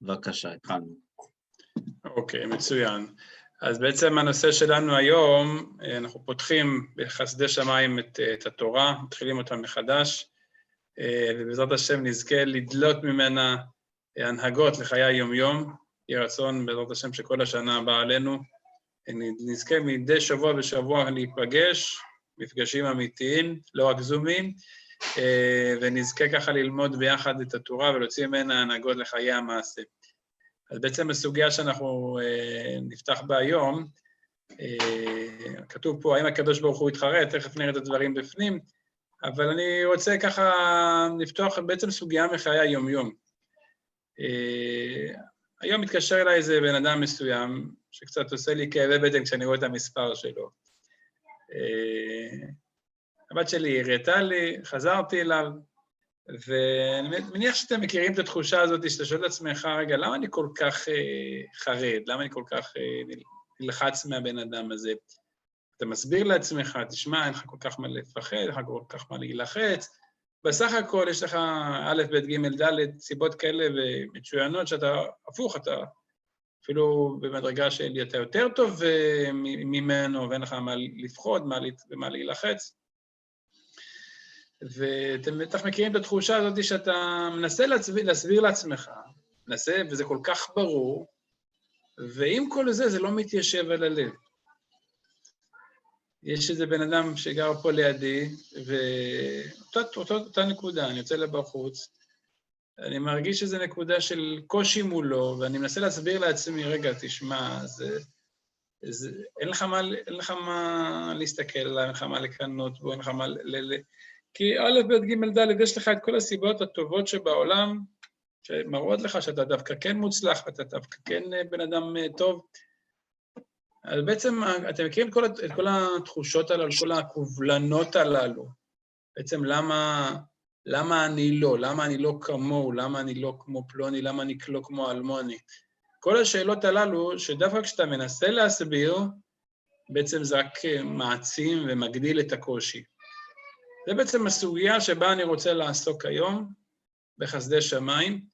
בבקשה, התחלנו. אוקיי, מצוין. אז בעצם הנושא שלנו היום, אנחנו פותחים בחסדי שמיים את התורה, מתחילים אותה מחדש, ובעזרת השם נזכה לדלות ממנה הנהגות לחיי היום-יום. יהיה רצון בעזרת השם שכל השנה הבאה עלינו, נזכה מדי שבוע בשבוע להיפגש, מפגשים אמיתיים, לא רק זומים, ונזכה ככה ללמוד ביחד את התורה ולהוציא ממנה הנהגות לחיי המעשה. אז בעצם הסוגיה שאנחנו נפתח בה היום, כתוב פה, האם הקדוש ברוך הוא יתחרט, תכף נראה את הדברים בפנים, אבל אני רוצה ככה לפתוח בעצם סוגיה מחיי היום-יום. היום מתקשר אליי איזה בן אדם מסוים, שקצת עושה לי כאבי בטן כשאני רואה את המספר שלו. הבת שלי הראתה לי, חזרתי אליו, ואני מניח שאתם מכירים את התחושה הזאת, שאתה שואל לעצמך, רגע, למה אני כל כך חרד? למה אני כל כך נלחץ מהבן אדם הזה? אתה מסביר לעצמך, תשמע, אין לך כל כך מה לפחד, אין לך כל כך מה להילחץ. בסך הכל יש לך א', ב', ג', ד', סיבות כאלה ומצוינות שאתה הפוך, אתה אפילו במדרגה של אתה יותר טוב ממנו, ואין לך מה לפחוד, מה להילחץ. ואתם בטח מכירים את התחושה הזאת שאתה מנסה להסביר לעצמך, מנסה, וזה כל כך ברור, ועם כל זה, זה לא מתיישב על הלב. יש איזה בן אדם שגר פה לידי, ואותה נקודה, אני יוצא לבחוץ, אני מרגיש שזו נקודה של קושי מולו, ואני מנסה להסביר לעצמי, רגע, תשמע, אין לך מה להסתכל עליו, אין לך מה לקנות בו, אין לך מה כי א', ב', ג', ד', יש לך את כל הסיבות הטובות שבעולם, שמראות לך שאתה דווקא כן מוצלח, ואתה דווקא כן בן אדם טוב. אז בעצם, אתם מכירים את כל התחושות הללו, כל הקובלנות הללו. בעצם למה אני לא? למה אני לא כמוהו? למה אני לא כמו פלוני? למה אני לא כמו אלמוני? כל השאלות הללו, שדווקא כשאתה מנסה להסביר, בעצם זה רק מעצים ומגדיל את הקושי. זה בעצם הסוגיה שבה אני רוצה לעסוק היום, בחסדי שמיים,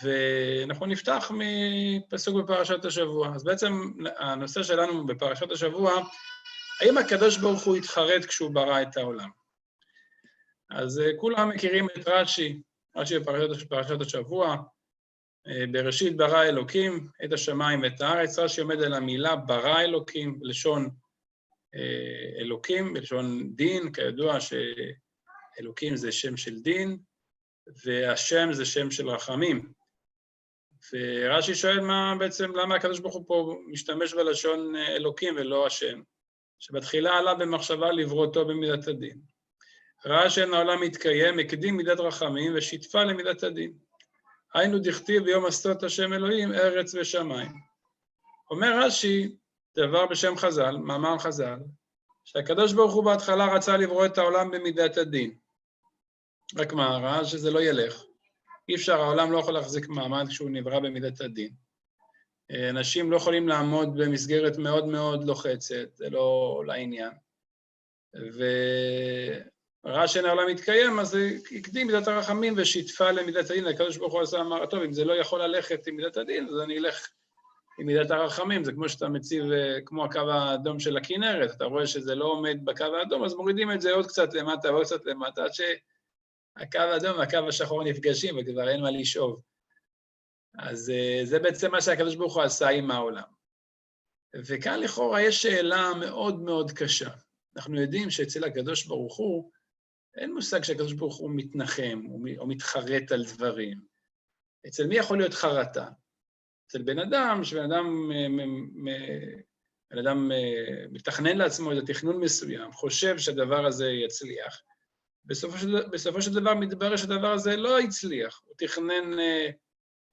ואנחנו נפתח מפסוק בפרשת השבוע. אז בעצם הנושא שלנו בפרשת השבוע, האם הקדוש ברוך הוא התחרט כשהוא ברא את העולם? אז כולם מכירים את רש"י בפרשת השבוע, בראשית ברא אלוקים את השמיים ואת הארץ, רש"י עומד על המילה ברא אלוקים, לשון אלוקים, בלשון דין, כידוע שאלוקים זה שם של דין, והשם זה שם של רחמים. ורש"י שואל למה הקדוש ברוך הוא פה משתמש בלשון אלוקים ולא השם, שבתחילה עלה במחשבה לבראותו במידת הדין. ראה שאין העולם מתקיים, הקדים מידת רחמים ושיתפה למידת הדין. היינו דכתיב ביום עשות השם אלוהים, ארץ ושמיים. אומר רש"י, דבר בשם חז"ל, מאמר חז"ל, שהקדוש ברוך הוא בהתחלה רצה לברוא את העולם במידת הדין. רק מה, ראה שזה לא ילך. אי אפשר, העולם לא יכול להחזיק מעמד כשהוא נברא במידת הדין. אנשים לא יכולים לעמוד במסגרת מאוד מאוד לוחצת, זה לא לעניין. וראה שאין העולם מתקיים, אז הקדים מידת הרחמים ושיתפה למידת הדין. הקדוש ברוך הוא אמר, טוב, אם זה לא יכול ללכת עם מידת הדין, אז אני אלך עם מידת הרחמים. זה כמו שאתה מציב כמו הקו האדום של הכנרת, אתה רואה שזה לא עומד בקו האדום, אז מורידים את זה עוד קצת למטה ועוד קצת למטה, עד שהקו האדום והקו השחור נפגשים וכבר אין מה לשאוב. אז זה בעצם מה שהקדוש ברוך הוא עשה עם העולם. וכאן לכאורה יש שאלה מאוד מאוד קשה. אנחנו יודעים שאצל הקדוש ברוך הוא, אין מושג שהקדוש ברוך הוא מתנחם או מתחרט על דברים. אצל מי יכול להיות חרטה? אצל בן אדם, שבן אדם מתכנן לעצמו איזה תכנון מסוים, חושב שהדבר הזה יצליח. בסופו של דבר מתברר שהדבר הזה לא יצליח. הוא תכנן,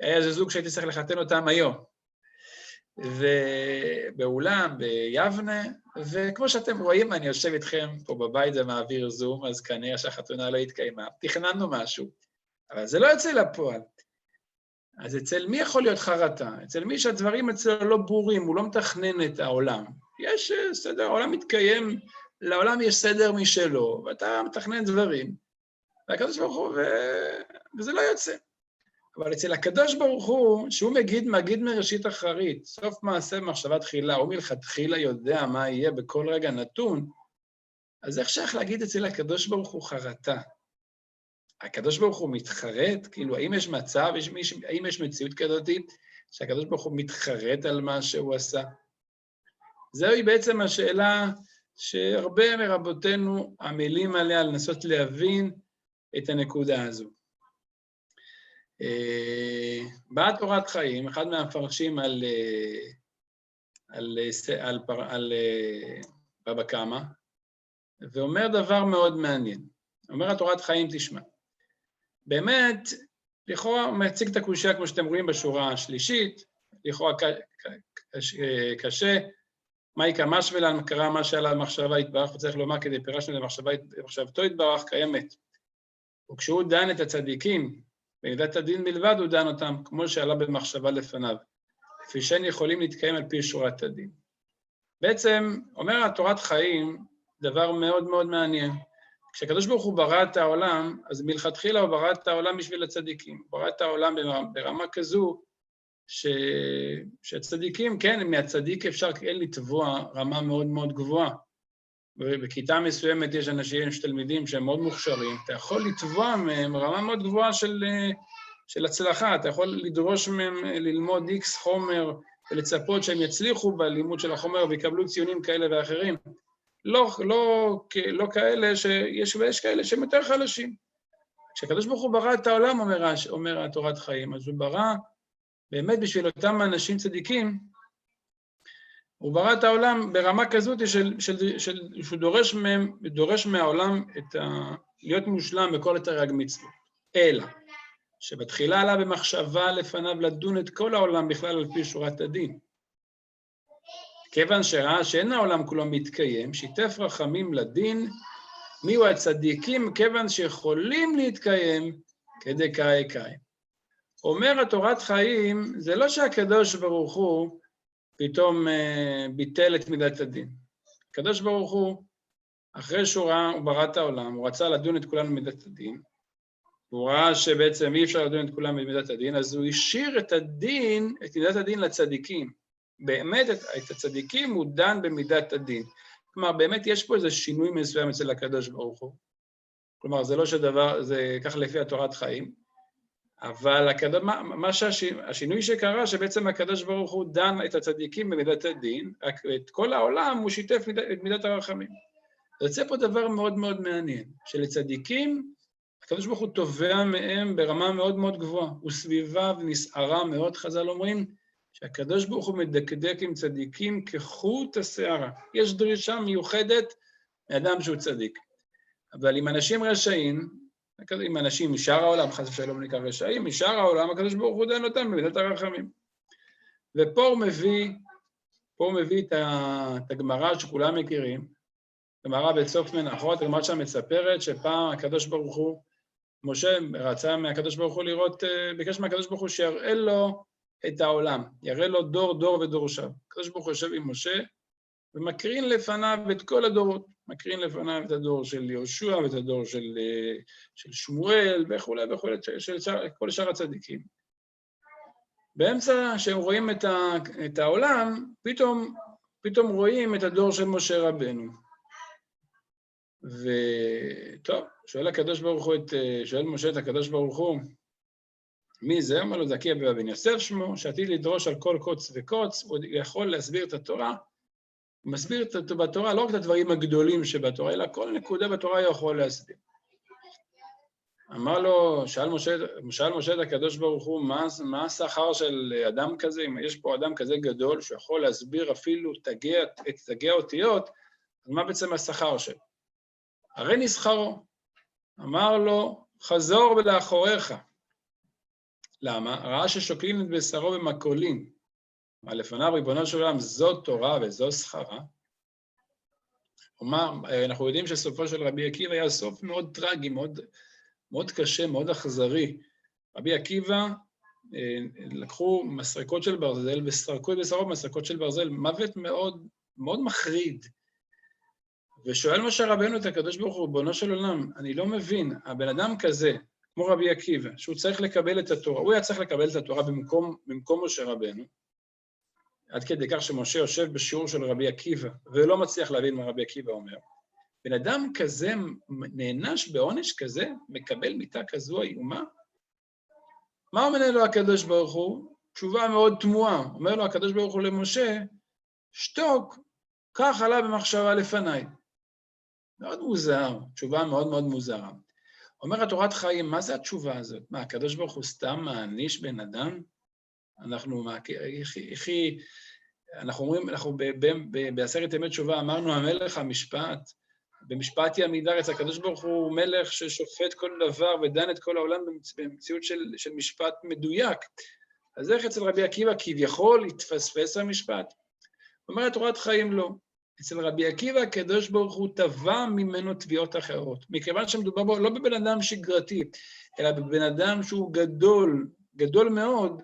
היה איזה זוג שהייתי צריך לחתן אותם היום. ובאולם, ביבנה, וכמו שאתם רואים, אני יושב איתכם פה בבית ומעביר זום, אז כנראה שהחתונה לא התקיימה. תכננו משהו, אבל זה לא יוצא לפועל. אז אצל מי יכול להיות חרטה? אצל מי שהדברים אצלו לא ברורים, הוא לא מתכנן את העולם. יש סדר, העולם מתקיים, לעולם יש סדר משלו, ואתה מתכנן דברים, והקדוש ברוך הוא, וזה לא יוצא. אבל אצל הקדוש ברוך הוא, שהוא מגיד מראשית אחרית, סוף מעשה מחשבה תחילה, הוא מלכתחילה יודע מה יהיה בכל רגע נתון, אז איך שייך להגיד אצל הקדוש ברוך הוא חרטה? הקדוש ברוך הוא מתחרט? כאילו, האם יש מצב, האם יש מציאות כזאת, שהקדוש ברוך הוא מתחרט על מה שהוא עשה? זוהי בעצם השאלה שהרבה מרבותינו עמלים עליה לנסות להבין את הנקודה הזו. באה תורת חיים, אחד מהמפרשים על בבא קמא, ואומר דבר מאוד מעניין. אומר התורת חיים, תשמע. באמת, לכאורה הוא מציג את הקושיה כמו שאתם רואים בשורה השלישית, לכאורה קשה, מהי כמש ולן, קרא מה שעלה במחשבה התברך, וצריך לומר כדי פירשנו למחשבתו התברך קיימת. וכשהוא דן את הצדיקים, במידת הדין בלבד הוא דן אותם, כמו שעלה במחשבה לפניו, כפי שהן יכולים להתקיים על פי שורת הדין. בעצם, אומר התורת חיים, דבר מאוד מאוד מעניין. כשהקדוש ברוך הוא ברא את העולם, אז מלכתחילה הוא ברא את העולם בשביל הצדיקים. הוא ברא את העולם ברמה כזו, שהצדיקים, כן, מהצדיק אפשר כן לתבוע רמה מאוד מאוד גבוהה. בכיתה מסוימת יש אנשים, יש תלמידים שהם מאוד מוכשרים, אתה יכול לתבוע מהם רמה מאוד גבוהה של הצלחה, אתה יכול לדרוש מהם ללמוד X חומר ולצפות שהם יצליחו בלימוד של החומר ויקבלו ציונים כאלה ואחרים. לא כאלה ויש כאלה שהם יותר חלשים. כשהקדוש ברוך הוא ברא את העולם, אומר התורת חיים, אז הוא ברא באמת בשביל אותם אנשים צדיקים, הוא ברא את העולם ברמה כזאת שהוא דורש מהעולם להיות מושלם בכל התרי"ג מצוות. אלא שבתחילה עלה במחשבה לפניו לדון את כל העולם בכלל על פי שורת הדין. כיוון שראה שאין העולם כולו מתקיים, שיתף רחמים לדין, מיהו הצדיקים כיוון שיכולים להתקיים כדקאי קאי. אומר התורת חיים, זה לא שהקדוש ברוך הוא פתאום ביטל את מידת הדין. הקדוש ברוך הוא, אחרי שהוא ראה, הוא ברא את העולם, הוא רצה לדון את כולנו במידת הדין, הוא ראה שבעצם אי אפשר לדון את כולם במידת הדין, אז הוא השאיר את מידת הדין לצדיקים. באמת את הצדיקים הוא דן במידת הדין. כלומר, באמת יש פה איזה שינוי מסוים אצל הקדוש ברוך הוא. כלומר, זה לא שדבר, זה כך לפי התורת חיים, אבל השינוי שקרה, שבעצם הקדוש ברוך הוא דן את הצדיקים במידת הדין, את כל העולם הוא שיתף את מידת הרחמים. זה יוצא פה דבר מאוד מאוד מעניין, שלצדיקים, הקדוש ברוך הוא תובע מהם ברמה מאוד מאוד גבוהה, וסביבה ונסערה מאוד, חז"ל אומרים, שהקדוש ברוך הוא מדקדק עם צדיקים כחוט השערה. יש דרישה מיוחדת מאדם שהוא צדיק. אבל עם אנשים רשעים, עם אנשים משאר העולם, חס ושלום נקרא רשעים, משאר העולם, הקדוש ברוך הוא דן אותם במידת הרחמים. ופה הוא מביא את הגמרא שכולם מכירים, גמרא בסוף מנחות, הגמרא שם מספרת שפעם הקדוש ברוך הוא, משה רצה מהקדוש ברוך הוא לראות, ביקש מהקדוש ברוך הוא שיראה לו את העולם, יראה לו דור ודורשיו. הקדוש ברוך הוא יושב עם משה ומקרין לפניו את כל הדורות, מקרין לפניו את הדור של יהושע ואת הדור של שמואל וכו' של כל שאר הצדיקים. באמצע שהם רואים את העולם, פתאום רואים את הדור של משה רבנו. וטוב, שואל משה את הקדוש ברוך הוא, מי זה? אומר לו, זכיה בן יוסף שמו, שעתיד לדרוש על כל קוץ וקוץ, הוא יכול להסביר את התורה, הוא מסביר בתורה לא רק את הדברים הגדולים שבתורה, אלא כל נקודה בתורה הוא יכול להסביר. אמר לו, שאל משה את הקדוש ברוך הוא, מה השכר של אדם כזה? אם יש פה אדם כזה גדול שיכול להסביר אפילו תגי אותיות, אז מה בעצם השכר שלו? הרי נסחרו. אמר לו, חזור ולאחוריך. למה? ראה ששוקלים את בשרו במקולין. מה לפניו ריבונו של עולם, זו תורה וזו שכרה. אנחנו יודעים שסופו של רבי עקיבא היה סוף מאוד טרגי, מאוד קשה, מאוד אכזרי. רבי עקיבא לקחו מסרקות של ברזל וסרקו את בשרו במסרקות של ברזל, מוות מאוד, מאוד מחריד. ושואל משה רבנו את הקדוש ברוך הוא, ריבונו של עולם, אני לא מבין, הבן אדם כזה, כמו רבי עקיבא, שהוא צריך לקבל את התורה, הוא היה צריך לקבל את התורה במקום משה רבנו, עד כדי כך שמשה יושב בשיעור של רבי עקיבא, ולא מצליח להבין מה רבי עקיבא אומר. בן אדם כזה נענש בעונש כזה, מקבל מיתה כזו איומה? מה אומר לו הקדוש ברוך הוא? תשובה מאוד תמוהה. אומר לו הקדוש ברוך הוא למשה, שתוק, כך עלה במחשבה לפניי. מאוד מוזר, תשובה מאוד מאוד מוזרה. אומר התורת חיים, מה זה התשובה הזאת? מה, הקדוש ברוך הוא סתם מעניש בן אדם? אנחנו אומרים, אנחנו בעשרת ימי תשובה אמרנו, המלך המשפט, במשפט יעמיד ארץ, הקדוש ברוך הוא מלך ששופט כל דבר ודן את כל העולם במציאות של משפט מדויק. אז איך אצל רבי עקיבא כביכול התפספס המשפט? אומרת תורת חיים לא. אצל רבי עקיבא הקדוש ברוך הוא תבע ממנו תביעות אחרות, מכיוון שמדובר בו לא בבן אדם שגרתי, אלא בבן אדם שהוא גדול מאוד,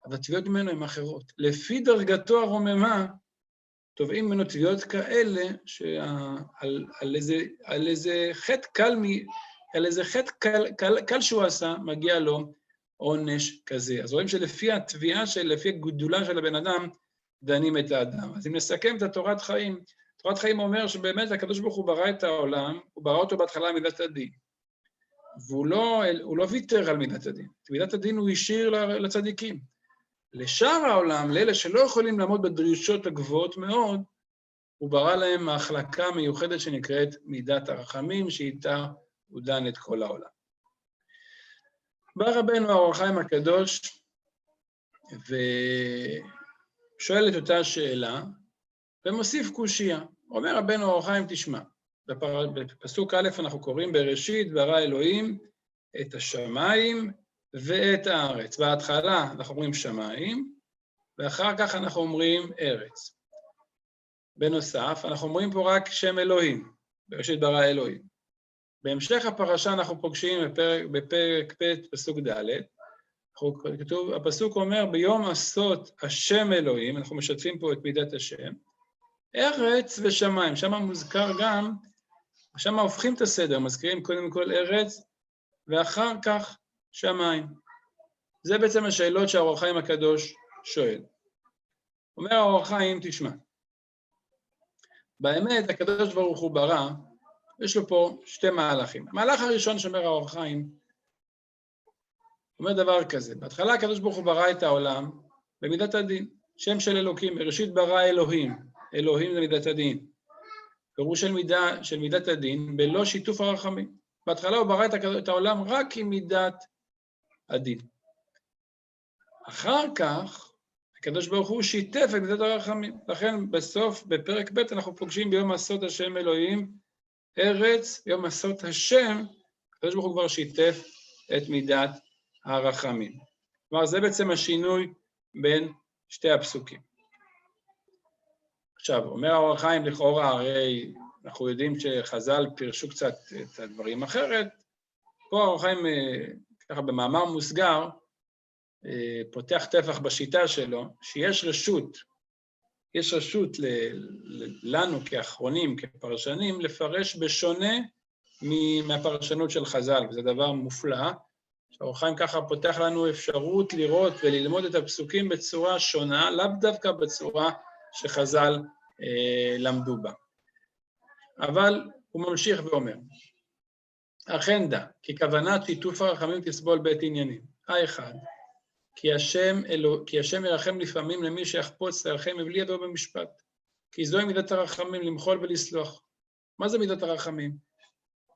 אבל התביעות ממנו הן אחרות. לפי דרגתו הרוממה, תובעים ממנו תביעות כאלה, על איזה חטא קל שהוא עשה, מגיע לו עונש כזה. אז רואים שלפי התביעה, לפי הגדולה של הבן אדם, דנים את האדם. אז אם נסכם את התורת חיים, תורת חיים אומר שבאמת הקדוש ברוך הוא ברא את העולם, הוא ברא אותו בהתחלה מידת הדין. והוא לא ויתר על מידת הדין. מידת הדין הוא השאיר לצדיקים. לשאר העולם, לאלה שלא יכולים לעמוד בדרישות הגבוהות מאוד, הוא ברא להם מחלקה מיוחדת שנקראת מידת הרחמים, שאיתה הוא דן את כל העולם. בא רבנו האור החיים הקדוש, ושואל את אותה שאלה, ומוסיף קושיה. אומר רבנו האור החיים, תשמע, בפסוק א' אנחנו קוראים בראשית ברא אלוהים את השמיים ואת הארץ. בהתחלה אנחנו אומרים שמיים, ואחר כך אנחנו אומרים ארץ. בנוסף, אנחנו אומרים פה רק שם אלוהים, בראשית ברא אלוהים. בהמשך הפרשה אנחנו פוגשים בפרק ב' פסוק ד', כתוב, הפסוק אומר, ביום עשות השם אלוהים, אנחנו משתפים פה את מידת השם, ארץ ושמיים, שם מוזכר גם, שם הופכים את הסדר, מזכירים קודם כל ארץ, ואחר כך שמיים. זה בעצם השאלות שהאור החיים הקדוש שואל. אומר האור החיים, תשמע, באמת הקדוש ברוך הוא ברא, יש לו פה שתי מהלכים. המהלך הראשון שאומר האור החיים, אומר דבר כזה, בהתחלה הקדוש ברוך הוא ברא את העולם במידת הדין, שם של אלוקים, בראשית ברא אלוהים, אלוהים זה מידת הדין, פירוש של מידת הדין, בלא שיתוף הרחמים. בהתחלה הוא ברא את העולם רק עם מידת הדין. אחר כך, הקדוש ברוך הוא שיתף את מידת הרחמים. לכן בסוף, בפרק ב' אנחנו פוגשים ביום עשות השם אלוהים, ארץ, ביום עשות השם, הקדוש ברוך הוא כבר שיתף את מידת הרחמים. כלומר, זה בעצם השינוי בין שתי הפסוקים. עכשיו, אומר האור החיים לכאורה, הרי אנחנו יודעים שחז"ל פירשו קצת את הדברים אחרת, פה האור החיים, ככה במאמר מוסגר, פותח טפח בשיטה שלו, שיש רשות לנו כאחרונים, כפרשנים, לפרש בשונה מהפרשנות של חז"ל, וזה דבר מופלא, שהאור החיים ככה פותח לנו אפשרות לראות וללמוד את הפסוקים בצורה שונה, לאו דווקא בצורה שחז"ל למדו בה. אבל הוא ממשיך ואומר, אכן דע, כי כוונת שיתוף הרחמים תסבול בית עניינים. האחד, כי השם ירחם לפעמים למי שיחפוץ לרחם מבלי ידו במשפט. כי זוהי מידת הרחמים למחול ולסלוח. מה זה מידת הרחמים?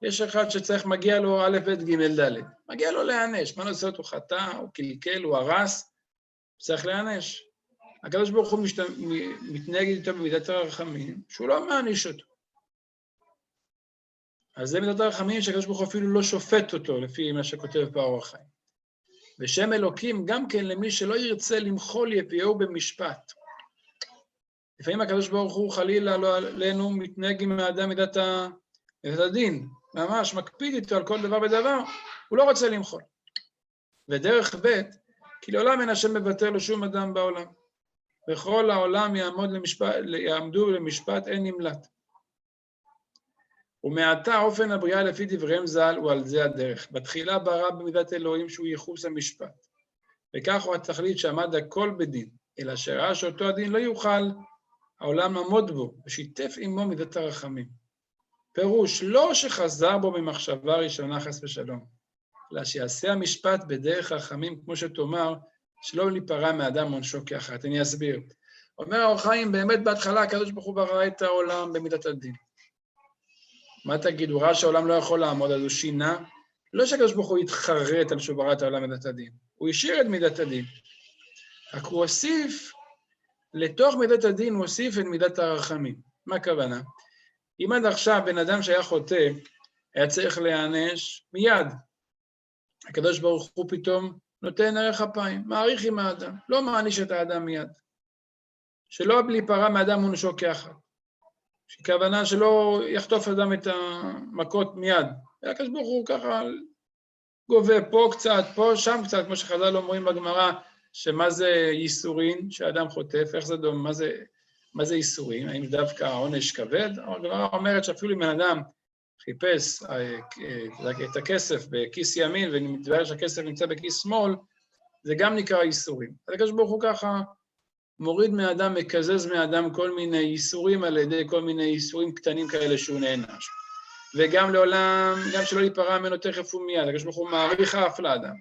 יש אחד שצריך, מגיע לו א' ב' ג' ד', מגיע לו להיענש. מה נעשה אותו? חטא, הוא קלקל, הוא הרס, צריך להיענש. הקדוש ברוך הוא מתנהג איתו במידת הרחמים, שהוא לא מעניש אותו. אז זה מידת הרחמים שהקדוש ברוך הוא אפילו לא שופט אותו, לפי מה שכותב באור החיים. ושם אלוקים גם כן למי שלא ירצה למחול יביאו במשפט. לפעמים הקדוש ברוך הוא חלילה לא עלינו מתנהג עם האדם מידת הדין, ממש מקפיד איתו על כל דבר ודבר, הוא לא רוצה למחול. ודרך ב' כי לעולם אין השם מבטל לו שום אדם בעולם. בכל העולם יעמדו למשפט אין נמלט. ומעתה אופן הבריאה לפי דבריהם ז"ל הוא על זה הדרך. בתחילה ברא במידת אלוהים שהוא ייחוס המשפט. וכך הוא התכלית שעמד הכל בדין, אלא שראה שאותו הדין לא יוכל העולם לעמוד בו, ושיתף עמו מידת הרחמים. פירוש, לא שחזר בו ממחשבה ראשונה חס ושלום, אלא שיעשה המשפט בדרך רחמים, כמו שתאמר, שלא להיפרע מאדם עונשו כאחת. אני אסביר. אומר האור החיים, באמת בהתחלה הקדוש ברוך הוא ברא את העולם במידת הדין. מה תגיד, הוא ראה שהעולם לא יכול לעמוד, אז הוא שינה? לא שהקדוש ברוך הוא יתחרט על שהוא ברא את העולם במידת הדין, הוא השאיר את מידת הדין. רק הוא הוסיף, לתוך מידת הדין הוא הוסיף את מידת הרחמים. מה הכוונה? אם עד עכשיו בן אדם שהיה חוטא, היה צריך להיענש מיד. הקדוש ברוך הוא פתאום נותן ערך אפיים, מעריך עם האדם, לא מעניש את האדם מיד. שלא להיפרע מאדם עונשו כאחד. שכוונה שלא יחטוף אדם את המכות מיד. הקדוש ברוך הוא ככה גובה פה קצת, פה שם קצת, כמו שחז"ל אומרים בגמרא, שמה זה ייסורין שאדם חוטף, איך זה דומה, מה זה ייסורין, האם דווקא עונש כבד? הגמרא אומרת שאפילו אם אדם חיפש את הכסף בכיס ימין, ומתברר שהכסף נמצא בכיס שמאל, זה גם נקרא ייסורים. הקדוש ברוך הוא ככה מוריד מהאדם, מקזז מהאדם כל מיני ייסורים על ידי כל מיני ייסורים קטנים כאלה שהוא נענש. וגם לעולם, גם שלא להיפרע ממנו תכף ומיד, הקדוש ברוך הוא מעריך אף לאדם.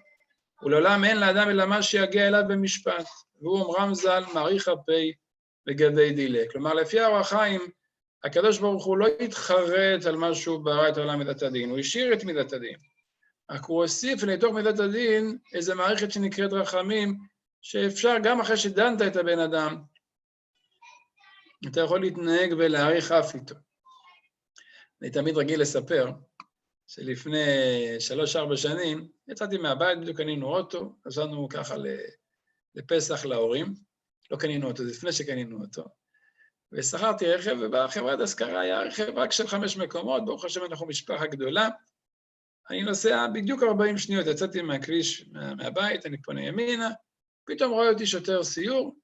ולעולם אין לאדם אלא מה שיגיע אליו במשפט. והוא אומרם ז"ל, מעריך הפי וגבי דילה. כלומר, לפי האור החיים, הקדוש ברוך הוא לא יתחרט על מה שהוא ברא את העולם מידת הדין, הוא השאיר את מידת הדין. רק הוא הוסיף לתוך מידת הדין איזו מערכת שנקראת רחמים, שאפשר גם אחרי שדנת את הבן אדם, אתה יכול להתנהג ולהעריך אף איתו. אני תמיד רגיל לספר שלפני 3-4 שנים, יצאתי מהבית, בדיוק קנינו אוטו, עזרנו ככה לפסח להורים, לא קנינו אותו, זה לפני שקנינו אותו, ושכרתי רכב, ובחברת השכרה היה רכב רק של 5 מקומות, ברוך השם אנחנו משפחה גדולה, אני נוסע בדיוק 40 שניות, יצאתי מהכביש, מהבית, אני פונה ימינה, פתאום רואה אותי שוטר סיור,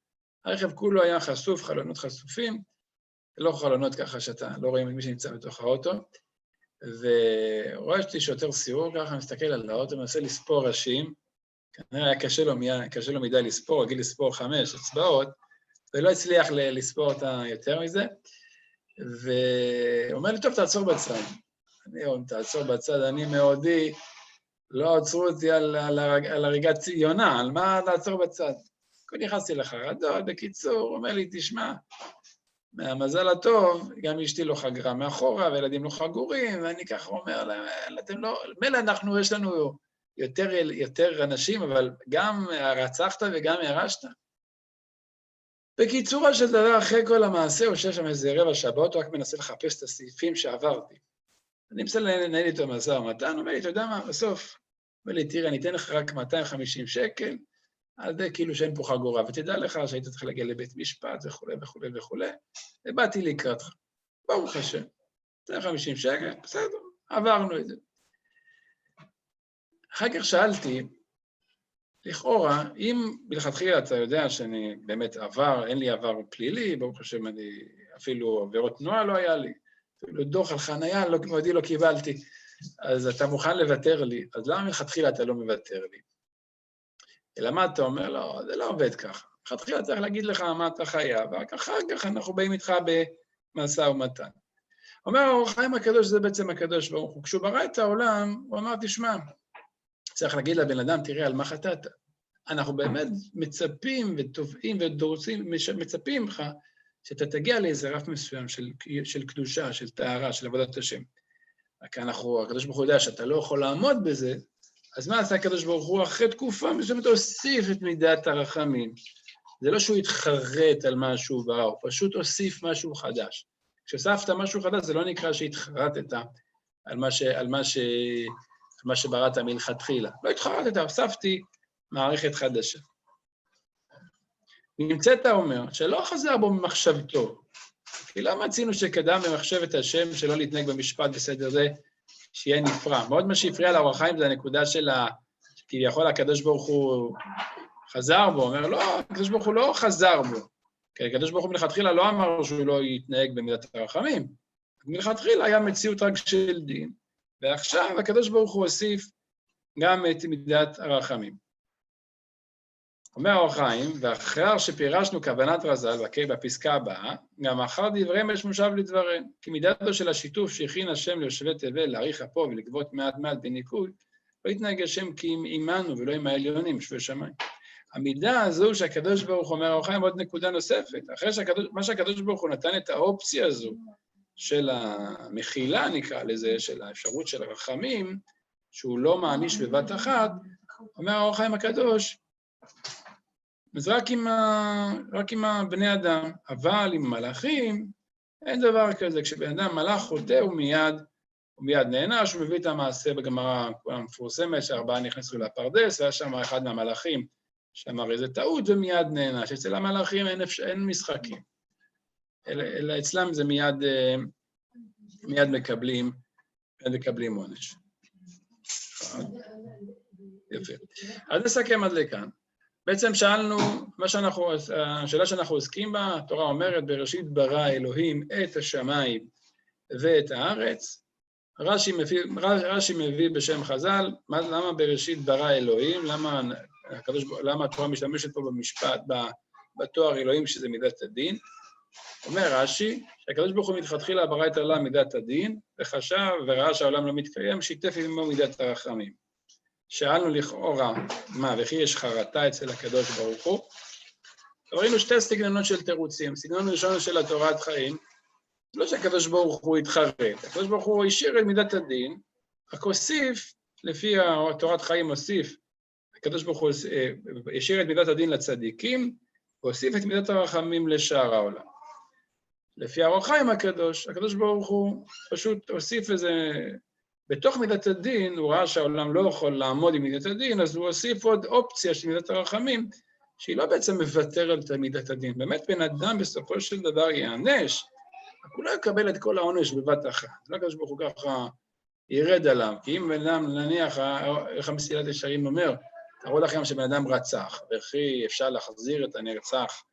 הרכב כולו היה חשוף, חלונות חשופים, לא חלונות ככה שאתה לא רואים את מי שנמצא בתוך האוטו, ורואה אותי שוטר סיור, ככה מסתכל על האוטו, מנסה לספור ראשים, כנראה היה קשה לו מדי לספור, רגיל לספור 5 אצבעות, ולא הצליח לספור אותה יותר מזה, ואומר לי, טוב, תעצור בצד. אני אומר, תעצור בצד, אני מעודי, לא עצרו אותי על הריגת יונה, על מה לעצור בצד? נכנסתי לחרדות, בקיצור, אומר לי, תשמע, מהמזל הטוב, גם אשתי לא חגרה מאחורה, וילדים לא חגורים, ואני ככה אומר להם, אתם לא, מילא אנחנו, יש לנו יותר אנשים, אבל גם רצחת וגם ירשת. בקיצורה של דבר, אחרי כל המעשה, הוא שיש שם איזה רבע שעות, הוא רק מנסה לחפש את הסעיפים שעברתי. אני מנסה לנהל איתו משא ומתן, הוא אומר לי, אתה יודע מה, בסוף, אומר לי, תראה, אני אתן לך רק 250 שקל, על זה כאילו שאין פה חגורה, ותדע לך שהיית צריך להגיע לבית משפט וכו' וכו' וכו', ובאתי לקראתך. ברוך השם, 250 שקל, בסדר, עברנו את זה. אחר כך שאלתי, לכאורה, אם מלכתחילה אתה יודע שאני באמת אין לי עבר פלילי, ברוך השם, אני אפילו עבירות תנועה לא היה לי, אפילו דוח על חנייה, מודי לא קיבלתי, אז אתה מוכן לוותר לי, אז למה מלכתחילה אתה לא מוותר לי? אלא מה אתה אומר? לא, זה לא עובד ככה. מלכתחילה צריך להגיד לך מה אתה חייב, רק אחר כך אנחנו באים איתך במשא ומתן. אומר האור החיים הקדוש, זה בעצם הקדוש ברוך הוא. כשהוא ברא את העולם, הוא אמר, תשמע, צריך להגיד לבן אדם, תראה על מה חטאת. אנחנו באמת מצפים ותובעים ודורסים, מצפים לך שאתה תגיע לאיזה רף מסוים של קדושה, של טהרה, של עבודת השם. רק הקדוש ברוך הוא יודע שאתה לא יכול לעמוד בזה, אז מה עשה הקדוש ברוך הוא? אחרי תקופה מסוימת הוסיף את מידת הרחמים. זה לא שהוא התחרט על משהו ברא, הוא פשוט הוסיף משהו חדש. כשהוספת משהו חדש, זה לא נקרא שהתחרטת על מה שבראת מלכתחילה. לא התחרטת, הוספתי מערכת חדשה. נמצאת אומר, שלא חזר בו ממחשבתו, כי לא מצינו שקדם במחשבת השם שלא להתנהג במשפט בסדר זה, שיהיה נפרע. מאוד מה שהפריע לאור החיים זה הנקודה של כביכול הקדוש ברוך הוא חזר בו, אומר לא, הקדוש ברוך הוא לא חזר בו, כי הקדוש ברוך הוא מלכתחילה לא אמר שהוא לא יתנהג במידת הרחמים, מלכתחילה היה מציאות רק של דין, ועכשיו הקדוש ברוך הוא הוסיף גם את מידת הרחמים. אומר האור החיים, ואחר שפירשנו כוונת רז"ל בפסקה הבאה, גם אחר דבריהם יש מושב לדבריהם, כי מידתו של השיתוף שהכין השם ליושבי תבל להאריך אפו ולגבות מעט מעט בניקוד, לא יתנהג השם כי עמנו ולא עם העליונים, יושבי שמיים. המידה הזו שהקדוש ברוך הוא אומר האור החיים עוד נקודה נוספת, אחרי מה שהקדוש ברוך הוא נתן את האופציה הזו של המחילה נקרא לזה, של האפשרות של הרחמים, שהוא לא מעניש בבת אחת, אומר האור החיים הקדוש, אז רק עם בני אדם, אבל עם מלאכים, אין דבר כזה. כשבן אדם מלאך חוטא, הוא מיד נענש, הוא מביא את המעשה בגמרא המפורסמת, שארבעה נכנסו לפרדס, והיה שם אחד מהמלאכים שאמר איזה טעות, ומיד נענש. אצל המלאכים אין משחקים, אלא אצלם זה מיד מקבלים עונש. יפה. אז נסכם עד לכאן. בעצם שאלנו, השאלה שאנחנו עוסקים בה, התורה אומרת, בראשית ברא אלוהים את השמיים ואת הארץ. רש"י מביא בשם חז"ל, למה בראשית ברא אלוהים, למה התורה משתמשת פה במשפט, בתואר אלוהים שזה מידת הדין. אומר רש"י, שהקדוש ברוך הוא מלכתחילה ברא את העולם מידת הדין, וחשב וראה שהעולם לא מתקיים, שיתף עמו מידת הרחמים. שאלנו לכאורה, וכי יש חרטה אצל הקדוש ברוך הוא? ראינו שתי סגנונות של תירוצים. סגנון ראשון של התורת חיים, לא שהקדוש ברוך הוא התחרט, הקדוש ברוך הוא השאיר את מידת הדין, רק הוסיף, לפי התורת חיים הוסיף, הקדוש ברוך הוא השאיר את מידת הדין לצדיקים, והוסיף את מידת הרחמים לשאר העולם. לפי האור החיים הקדוש ברוך הוא פשוט הוסיף איזה, בתוך מידת הדין, הוא ראה שהעולם לא יכול לעמוד עם מידת הדין, אז הוא הוסיף עוד אופציה של מידת הרחמים, שהיא לא בעצם מוותרת על מידת הדין. באמת בן אדם בסופו של דבר יענש, הוא לא יקבל את כל העונש בבת אחת. לא הקדוש ברוך הוא ככה ירד עליו, כי אם בן אדם, נניח, איך המסילת ישרים אומר, תראו לכם שבן אדם רצח, וכי אפשר להחזיר את הנרצח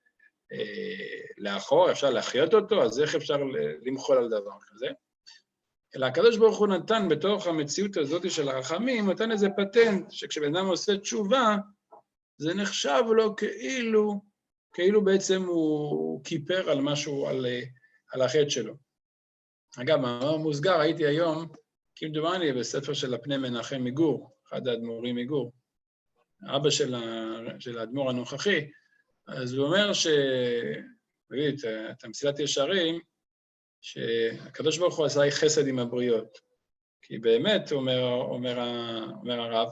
לאחור, אפשר להחיות אותו, אז איך אפשר למחול על דבר כזה? אלא הקדוש ברוך הוא נתן בתוך המציאות הזאת של הרחמים, נתן איזה פטנט, שכשבן אדם עושה תשובה, זה נחשב לו כאילו בעצם הוא כיפר על משהו, על החטא שלו. אגב, מאמר מוסגר, הייתי היום, כמדומני בספר של הפני מנחם מגור, אחד האדמו"רים מגור, אבא של האדמו"ר הנוכחי, אז הוא אומר את המסילת ישרים, שהקדוש ברוך הוא עשה חסד עם הבריות. כי באמת, אומר הרב,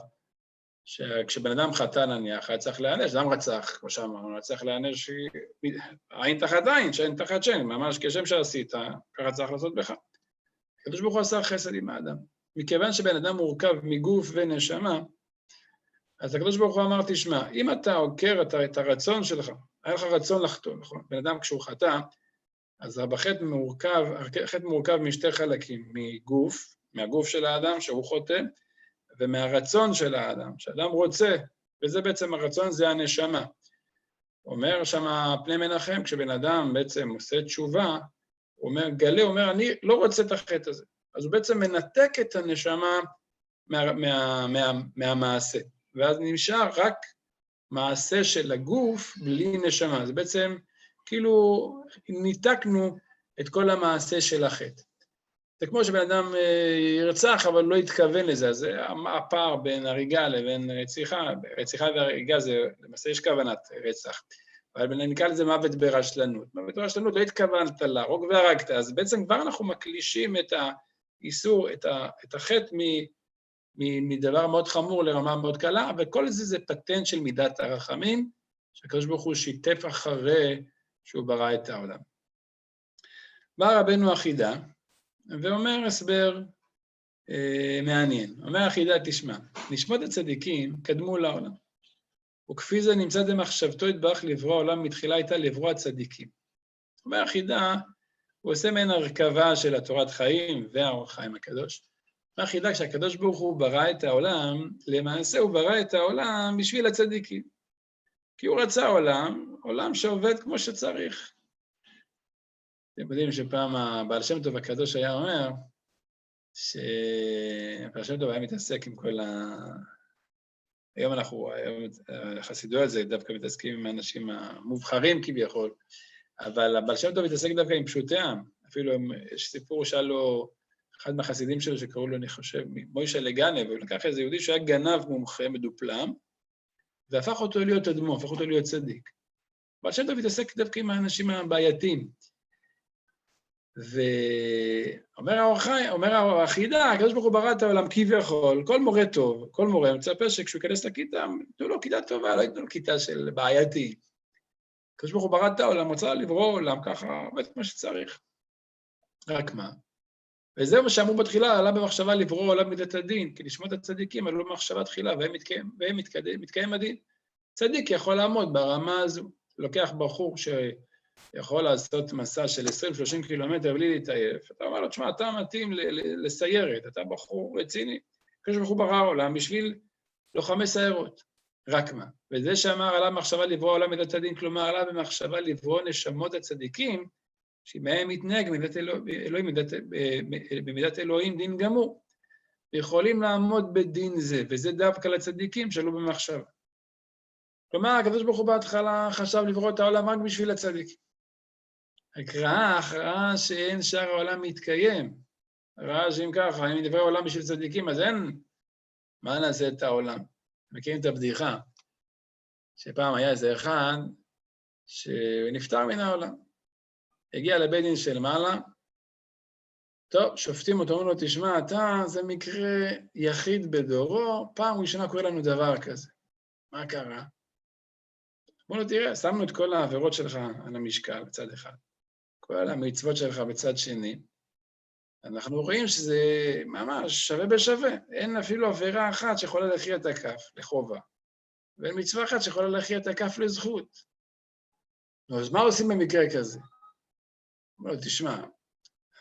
שכשבן אדם חטא נניח, היה צריך להיענש, אדם רצח, כמו שאמרנו, היה צריך להיענש עין תחת עין, שן תחת שן, ממש כשם שעשית, ככה צריך לעשות בך. הקדוש ברוך הוא עשה חסד עם האדם. מכיוון שבן אדם מורכב מגוף ונשמה, אז הקדוש ברוך הוא אמר, תשמע, אם אתה עוקר את הרצון שלך, היה לך רצון לחטוא, נכון? בן אדם כשהוא חטא, אז החטא מורכב משתי חלקים, מהגוף של האדם שהוא חוטא, ומהרצון של האדם, שאדם רוצה, וזה בעצם הרצון, זה הנשמה. אומר שם פני מנחם, כשבן אדם בעצם עושה תשובה, הוא אומר, אני לא רוצה את החטא הזה. אז הוא בעצם מנתק את הנשמה מהמעשה, ואז נשאר רק מעשה של הגוף בלי נשמה. זה בעצם כאילו ניתקנו את כל המעשה של החטא. זה כמו שבן אדם ירצח, אבל לא יתכוון לזה, אז הפער בין הריגה לבין רציחה והריגה זה, למעשה יש כוונת רצח, אבל נקרא לזה מוות ברשלנות. מוות ברשלנות לא התכוונת להרוג והרגת, אז בעצם כבר אנחנו מקלישים את האיסור, את החטא מדבר מאוד חמור לרמה מאוד קלה, וכל זה פטנט של מידת הרחמים, שהקדוש ברוך הוא שיתף אחרי שהוא ברא את העולם. בא רבנו החידה, ואומר הסבר מעניין. אומר החידה, תשמע, נשמות הצדיקים קדמו לעולם, וכפי זה נמצא במחשבתו יתברך לברוא העולם, מתחילה הייתה לברוא הצדיקים. אומר החידה, הוא עושה מעין הרכבה של התורת חיים והאור החיים הקדוש. אומר החידה, כשהקדוש ברוך הוא ברא את העולם, למעשה הוא ברא את העולם בשביל הצדיקים. כי הוא רצה עולם שעובד כמו שצריך. אתם יודעים שפעם הבעל שם טוב הקדוש היה אומר, שהבעל שם טוב היה מתעסק עם כל היום החסידויות זה דווקא מתעסקים עם האנשים המובחרים כביכול, אבל הבעל שם טוב מתעסק דווקא עם פשוטי עם. אפילו יש סיפור שהיה לו אחד מהחסידים שלו שקראו לו, אני חושב, מוישה לגנב, הוא לקח איזה יהודי שהיה גנב מומחה מדופלם, והפך אותו להיות אדמו, הפך אותו להיות צדיק. הבעל שם טוב מתעסק דווקא עם האנשים הבעייתיים. אומר החידה, הקדוש ברוך הוא ברא את העולם כביכול, כל מורה טוב, כל מורה מצפה שכשהוא ייכנס לכיתה, תנו לו כיתה טובה, לא ייתנו לו כיתה של בעייתי. הקדוש ברוך הוא ברא את העולם, רוצה לברוא עולם ככה, עובד כמו שצריך. רק מה? וזהו מה שאמרו בתחילה, עלה במחשבה לברוא עולם מידת הדין, כי לשמות הצדיקים עלו במחשבה תחילה, והם מתקיים הדין. צדיק יכול לעמוד ברמה הזו, לוקח בחור שיכול לעשות מסע של 20-30 קילומטר בלי להתעייף, אתה אומר לו, תשמע, אתה מתאים לסיירת, אתה בחור רציני, הקדוש ברוך הוא ברא עולם בשביל לוחמי סיירות, רק מה? וזה שאמר עלה במחשבה לברוא עולם מידת הדין, כלומר עלה במחשבה לברוא נשמות הצדיקים, שמהם מתנהג במידת אלוהים דין גמור, ויכולים לעמוד בדין זה, וזה דווקא לצדיקים שלו במחשבה. כלומר, הקדוש ברוך הוא בהתחלה חשב לברוא את העולם רק בשביל הצדיקים. הכרעה שאין שאר העולם מתקיים. ראה שאם ככה, אם נברא העולם בשביל צדיקים, אז אין מה נעשה את העולם. מכירים את הבדיחה, שפעם היה איזה אחד שנפטר מן העולם. הגיע לבית דין של מעלה, טוב, שופטים אותו, אומרים לו, תשמע, אתה, זה מקרה יחיד בדורו, פעם ראשונה קורה לנו דבר כזה. מה קרה? בוא לו, תראה, שמנו את כל העבירות שלך על המשקל בצד אחד, כל המצוות שלך בצד שני, אנחנו רואים שזה ממש שווה בשווה, אין אפילו עבירה אחת שיכולה להכריע את הכף לחובה, ואין מצווה אחת שיכולה להכריע את הכף לזכות. אז מה עושים במקרה כזה? בוא לו, תשמע,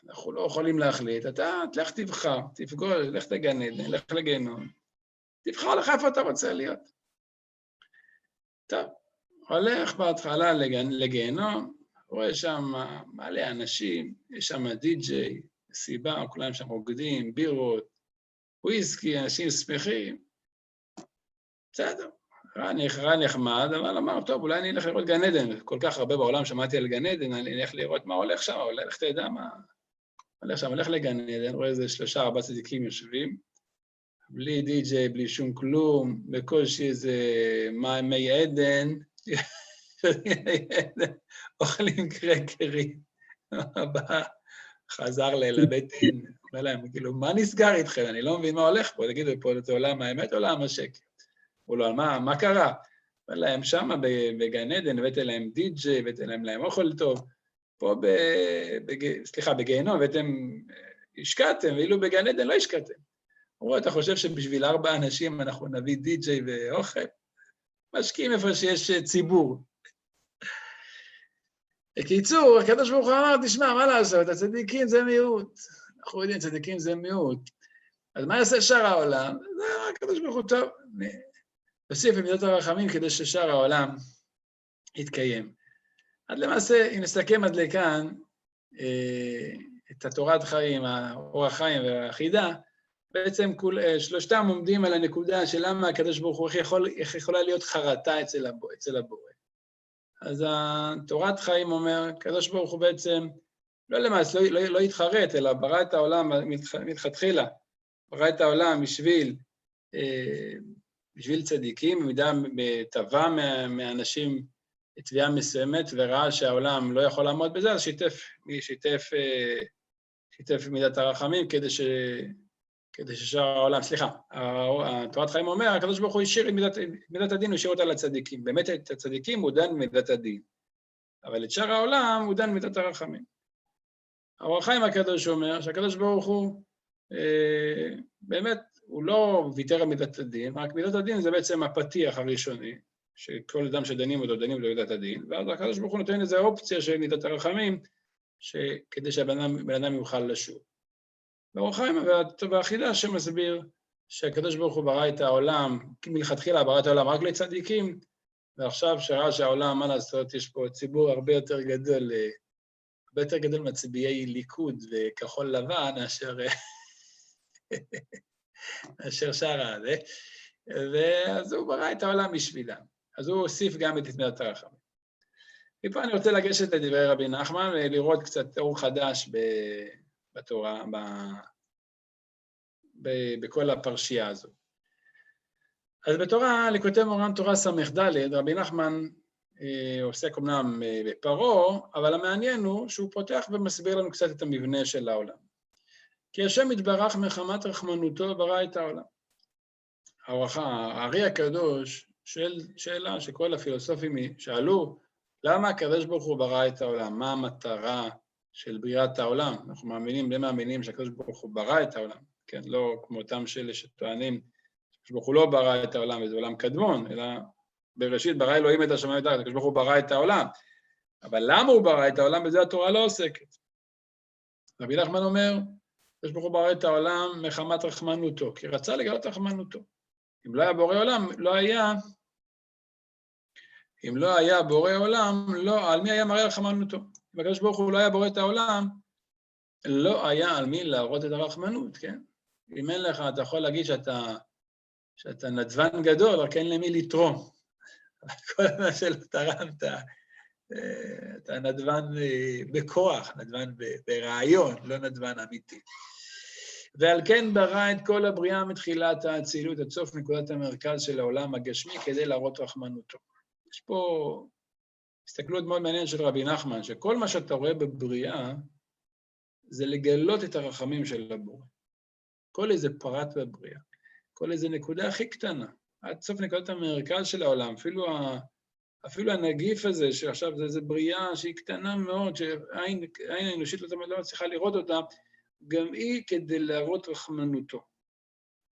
אנחנו לא יכולים להחליט, אתה תלך תבחר, תפגול, לך לגן עדן, לך לגיהנום, תבחר לך איפה אתה רוצה להיות. טוב, הולך בהתחלה לגיהנום, רואה שם מלא אנשים, יש שם די-ג'יי, סיבה, כולם שם רוקדים, בירות, וויסקי, אנשים שמחים. בסדר, ראה נחמד, אבל אמר, טוב, אולי אני אלך לראות גן עדן, כל כך הרבה בעולם שמעתי על גן עדן, אני אלך לראות מה הולך שם, הולך, אתה יודע מה, הולך שם, הולך לגן עדן, רואה איזה 3-4 צדיקים יושבים, בלי די-ג'יי, בלי שום כלום, בקושי איזה מי עדן, אוכלים קרקרים, הבא חזר לבית דין, אומר להם, כאילו, מה נסגר איתכם? אני לא מבין מה הולך פה, תגידו, פה זה עולם האמת או עולם השקר? הוא לא, מה קרה? אומר להם, שמה בגן עדן, הבאתי להם די-ג'יי, הבאתי להם אוכל טוב, פה בגיהנום, ואתם השקעתם, ואילו בגן עדן לא השקעתם. אמרו, אתה חושב שבשביל 4 אנשים אנחנו נביא די-ג'יי ואוכל? משקיעים איפה שיש ציבור. בקיצור, הקדוש ברוך הוא אמר, תשמע, מה לעשות? הצדיקים זה מיעוט. אנחנו יודעים, צדיקים זה מיעוט. אז מה יעשה שאר העולם? זה הקדוש ברוך הוא טוב. נוסיף במידת הרחמים כדי ששאר העולם יתקיים. עד למעשה, אם נסכם עד לכאן את התורת חיים, האורח חיים והחידה, בעצם שלושתם עומדים על הנקודה של למה הקדוש ברוך הוא איך יכולה להיות חרטה אצל הבורא. אז התורת חיים אומר, הקדוש ברוך הוא בעצם לא למעשה, לא יתחרט, אלא ברא את העולם מלכתחילה, ברא את העולם בשביל צדיקים, במידה טבע מהאנשים תביעה מסוימת, וראה שהעולם לא יכול לעמוד בזה, אז שיתף מידת הרחמים כדי ששאר העולם, סליחה, תורת חיים אומר, הקדוש ברוך הוא השאיר את מידת הדין, הוא השאיר אותה לצדיקים. באמת את הצדיקים הוא דן מידת הדין, אבל את שאר העולם הוא דן מידת הרחמים. האורח חיים הקדוש אומר שהקדוש ברוך הוא באמת, הוא לא ויתר על מידת הדין, רק מידת הדין זה בעצם הפתיח הראשוני, שכל אדם שדנים אותו, דנים לו מידת הדין, ואז הקדוש ברוך הוא נותן איזו אופציה של מידת הרחמים, כדי שהבן אדם יוכל לשוב. באורח חיים והחידה שמסביר שהקדוש ברוך הוא ברא את העולם, מלכתחילה ברא את העולם רק לצדיקים, ועכשיו שראה שהעולם, מה לעשות, יש פה ציבור הרבה יותר גדול הרבה יותר גדול מצביעי ליכוד וכחול לבן, אשר שרה, ואז הוא ברא את העולם בשבילם. אז הוא הוסיף גם את מידת הרחמים. ופה אני רוצה לגשת לדברי רבי נחמן, ולראות קצת אור חדש בתורה, בכל הפרשייה הזו. אז בתורה, לקוטי מורן תורה ס"ד, רבי נחמן עוסק אמנם בפרעה, אבל המעניין הוא שהוא פותח ומסביר לנו קצת את המבנה של העולם. כי השם יתברך מחמת רחמנותו ברא את העולם. הארי הקדוש שאלה שכל הפילוסופים שאלו, למה הקדוש ברוך הוא ברא את העולם? מה המטרה של בריאת העולם? אנחנו מאמינים שהקדוש ברוך הוא ברא את העולם, כן? לא כמו אותם שאלה שטוענים, הקדוש ברוך הוא לא ברא את העולם, וזה עולם קדמון, אלא בראשית ברא אלוהים את השמיים ואת הארץ, הקדוש ברוך הוא ברא את העולם. אבל למה הוא ברא את העולם? בזה התורה לא עוסקת. רבי נחמן אומר, הקדוש ברוך הוא ברא את העולם מחמת רחמנותו, כי רצה לגלות רחמנותו. אם לא היה בורא עולם, אם לא היה בורא עולם, על מי היה מראה רחמנותו? אם הקדוש ברוך הוא לא היה בורא את העולם, לא היה על מי להראות את הרחמנות, כן? אם אין לך, אתה יכול להגיד שאתה נדבן גדול, רק אין למי לתרום. כל מה שלא תרמת, אתה נדבן בכוח, נדבן ברעיון, לא נדבן אמיתי. ועל כן ברא את כל הבריאה מתחילת האצילות, עד סוף נקודת המרכז של העולם הגשמי, כדי להראות רחמנותו. יש פה הסתכלות מאוד מעניינת של רבי נחמן, שכל מה שאתה רואה בבריאה, זה לגלות את הרחמים של הבורא. כל איזה פרט בבריאה, כל איזה נקודה הכי קטנה, עד סוף נקודת המרכז של העולם, אפילו הנגיף הזה, שעכשיו זה איזו בריאה שהיא קטנה מאוד, שהעין האנושית לא מצליחה לראות אותה, גם היא כדי להראות רחמנותו.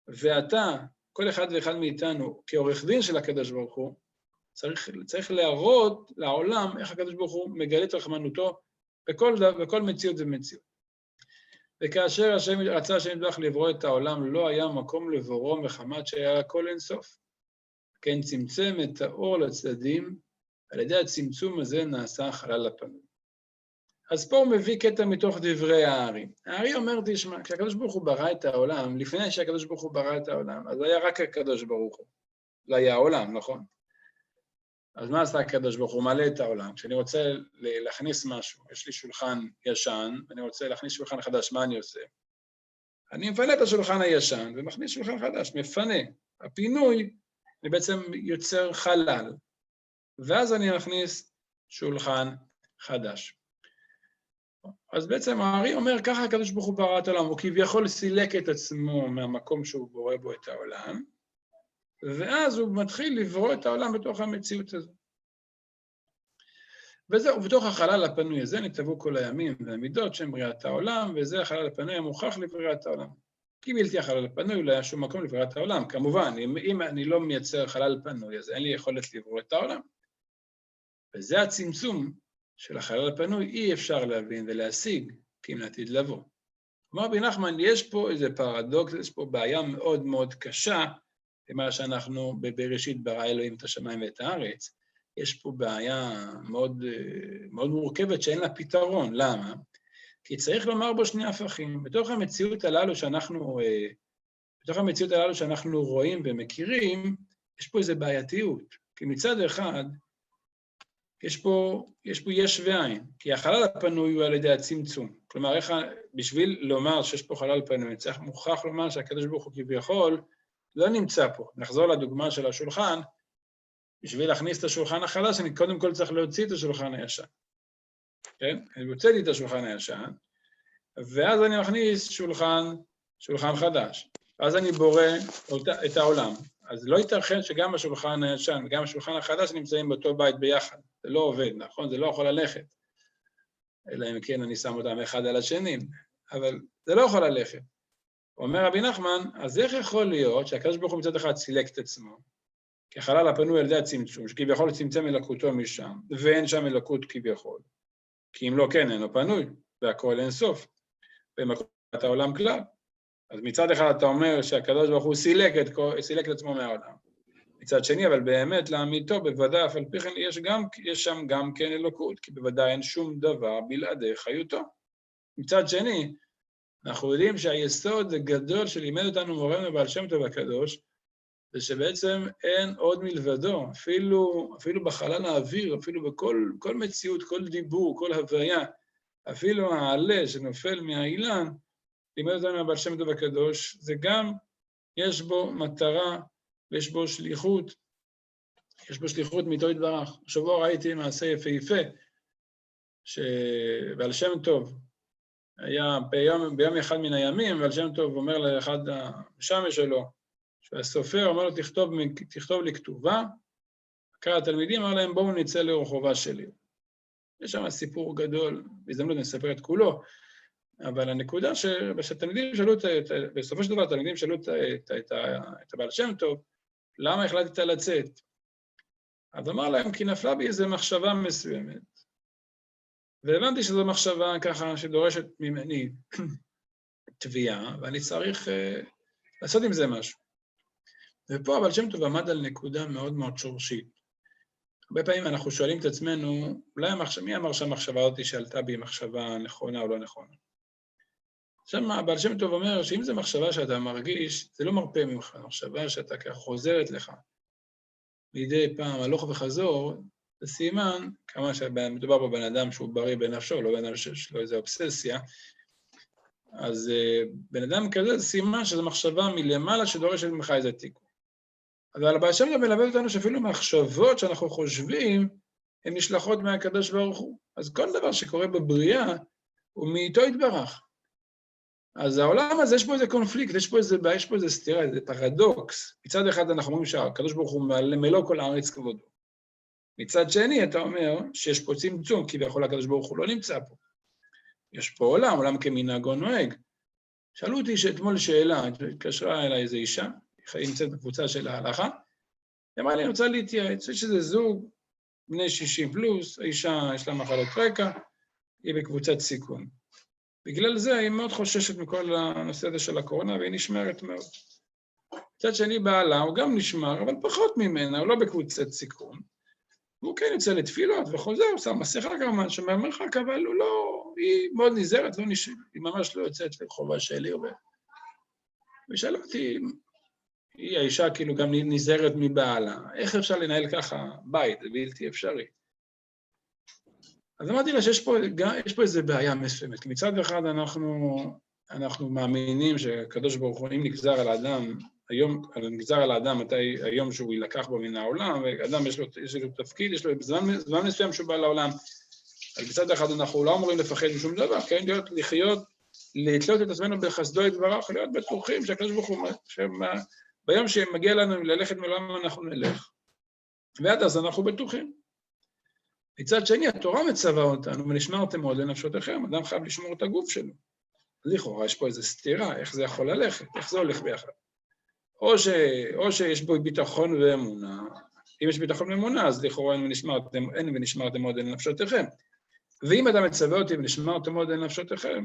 ואתה, כל אחד ואחד מאיתנו, כעורך דין של הקדוש ברוך הוא, צריך להראות לעולם איך הקדוש ברוך הוא מגלה את רחמנותו בכל מציאות ומציאות. וכאשר רצה השם יתברך לברוא את העולם, לא היה מקום לבורו מחמת שהיה הכל אינסוף. כן צמצם את האור לצדדים, על ידי הצמצום הזה נעשה חלל הפנוי. אז פה הוא מביא קטע מתוך דברי הארי. הארי אומר, תשמע, כשהקדוש ברוך הוא ברא את העולם, לפני שהקדוש ברוך הוא ברא את העולם, אז היה רק הקדוש ברוך הוא. לא היה העולם, נכון? אז מה עשה הקדוש ברוך הוא? מעלה את העולם. כשאני רוצה להכניס משהו, יש לי שולחן ישן, ואני רוצה להכניס שולחן חדש, מה אני עושה? אני מפנה את השולחן הישן ומכניס שולחן חדש, מפנה. הפינוי, אני בעצם יוצר חלל, ואז אני מכניס שולחן חדש. אז בעצם הארי אומר, ככה הקדוש ברוך הוא ברא את העולם, הוא כביכול סילק את עצמו מהמקום שהוא בורא בו את העולם, ואז הוא מתחיל לברוא את העולם בתוך המציאות הזו. וזהו, בתוך החלל הפנוי הזה נתבעו כל הימים והמידות שהם בריאת העולם, וזה החלל הפנוי המוכח לבריאת העולם. כי בלתי החלל הפנוי לא היה שום מקום לבריאת העולם. כמובן, אם אני לא מייצר חלל פנוי, אז אין לי יכולת לברוא את העולם. וזה הצמצום של החלל הפנוי, אי אפשר להבין ולהשיג, כי אם לעתיד לבוא. כלומר, רבי נחמן, יש פה איזה פרדוקס, יש פה בעיה מאוד מאוד קשה, למה שאנחנו בראשית ברא אלוהים את השמיים ואת הארץ. יש פה בעיה מאוד, מאוד מורכבת שאין לה פתרון. למה? כי צריך לומר בו שני הפכים. בתוך המציאות הללו שאנחנו רואים ומכירים, יש פה איזו בעייתיות. כי מצד אחד, יש פה יש ואין, כי החלל הפנוי הוא על ידי הצמצום. כלומר, בשביל לומר שיש פה חלל פנוי, צריך מוכרח לומר שהקדוש ברוך הוא כביכול לא נמצא פה. נחזור לדוגמה של השולחן, בשביל להכניס את השולחן החדש, אני קודם כל צריך להוציא את השולחן הישן. כן? אני הוצאתי את השולחן הישן, ואז אני מכניס שולחן חדש. אז אני בורא את העולם. אז לא ייתכן שגם השולחן הישן וגם השולחן החדש נמצאים באותו בית ביחד. זה לא עובד, נכון? זה לא יכול ללכת. אלא אם כן אני שם אותם אחד על השני, אבל זה לא יכול ללכת. אומר רבי נחמן, אז איך יכול להיות שהקדוש ברוך הוא מצד אחד סילק את עצמו, כי החלל הפנוי על ידי הצמצום, שכביכול צמצם אלוקותו משם, ואין שם אלוקות כביכול. כי אם לא כן, אינו פנוי, והכל אין סוף. במקום את העולם כלל. אז מצד אחד אתה אומר שהקדוש ברוך הוא סילק את עצמו מהעולם. מצד שני, אבל באמת לאמיתו, בוודאי, אף על פי כן יש שם גם כן אלוקות, כי בוודאי אין שום דבר בלעדי חיותו. מצד שני, אנחנו יודעים שהיסוד הגדול שלימד אותנו מורנו בעל שם טוב הקדוש, זה שבעצם אין עוד מלבדו, אפילו בחלל האוויר, אפילו בכל מציאות, כל דיבור, כל הוויה, אפילו העלה שנופל מהאילן, לימד אותנו הבעל שם טוב הקדוש, זה גם, יש בו מטרה, ויש בו שליחות, יש בו שליחות מאיתו יתברך. השבוע ראיתי מעשה יפהפה, שבעל שם טוב, היה ביום אחד מן הימים, בעל שם טוב אומר לאחד המשמש שלו, שהסופר אומר לו, תכתוב לי כתובה, קרא התלמידים, אמר להם, בואו נצא לרחובה שלי. יש שם סיפור גדול, בהזדמנות נספר את כולו, אבל הנקודה שהתלמידים שאלו, בסופו של דבר התלמידים שאלו את הבעל שם טוב, למה החלטת לצאת? אז אמר להם, כי נפלה בי איזו מחשבה מסוימת. והבנתי שזו מחשבה ככה שדורשת ממני תביעה, ואני צריך לעשות עם זה משהו. ופה הבעל שם טוב עמד על נקודה מאוד מאוד שורשית. הרבה פעמים אנחנו שואלים את עצמנו, אולי מי אמר שהמחשבה אותי שעלתה בי מחשבה נכונה או לא נכונה? שם הבעל שם טוב אומר שאם זו מחשבה שאתה מרגיש, זה לא מרפא ממך, מחשבה שאתה ככה חוזרת לך. לידי פעם הלוך וחזור, זה סימן, כמה שמדובר בבן אדם שהוא בריא בנפשו, לא בן אדם שיש לו איזו אובססיה, אז בן אדם כזה זה סימן שזו מחשבה מלמעלה שדורשת ממך איזה תיקון. אבל הבעל שם טוב מלמד אותנו שאפילו מחשבות שאנחנו חושבים, הן נשלחות מהקדוש ברוך הוא. אז כל דבר שקורה בבריאה, הוא מאיתו יתברך. אז העולם הזה, יש פה איזה קונפליקט, יש פה איזה סתירה, איזה פרדוקס. מצד אחד אנחנו אומרים שהקדוש ברוך הוא מלוא כל הארץ כבודו. מצד שני, אתה אומר שיש פה צמצום, כי כביכול הקדוש ברוך הוא לא נמצא פה. יש פה עולם כמנהגו נוהג. שאלו אותי אתמול שאלה, התקשרה אליי איזו אישה, היא נמצאת בקבוצה של ההלכה, היא אמרה לי, אני רוצה להתייעץ, יש איזה זוג, בני 60 פלוס, האישה יש לה מחלות רקע, היא בקבוצת סיכון. בגלל זה היא מאוד חוששת מכל הנושא הזה של הקורונה, והיא נשמרת מאוד. מצד שני בעלה, הוא גם נשמר, אבל פחות ממנה, הוא לא בקבוצת סיכון. והוא כן יוצא לתפילות וחוזר, הוא שם מסכה כמובן, שומר מרחק, אבל הוא לא, היא מאוד נזהרת, היא ממש לא יוצאת לרחובה שלי. ושאלה אותי, היא האישה כאילו גם נזהרת מבעלה, איך אפשר לנהל ככה בית, זה בלתי אפשרי. אז אמרתי לה שיש פה איזו בעיה מסוימת, כי מצד אחד אנחנו מאמינים שהקדוש ברוך הוא, אם נגזר על האדם, נגזר על האדם היום שהוא ילקח בו מן העולם, ואדם יש לו תפקיד, יש לו זמן מסוים שהוא בא לעולם, אז מצד אחד אנחנו לא אמורים לפחד משום דבר, כן, לתלות את עצמנו בחסדו יתברך, להיות בטוחים שהקדוש ברוך הוא, ביום שמגיע לנו ללכת מעולם אנחנו נלך, ועד אז אנחנו בטוחים. מצד שני, התורה מצווה אותנו, ונשמרתם מאוד לנפשותיכם, אדם חייב לשמור את הגוף שלו. לכאורה, יש פה איזו סתירה, איך זה יכול ללכת, איך זה הולך ביחד. או שיש בו ביטחון ואמונה, אם יש ביטחון ואמונה, אז לכאורה אין ונשמרתם מאוד לנפשותיכם. ואם אתה מצווה אותי ונשמרתם מאוד לנפשותיכם,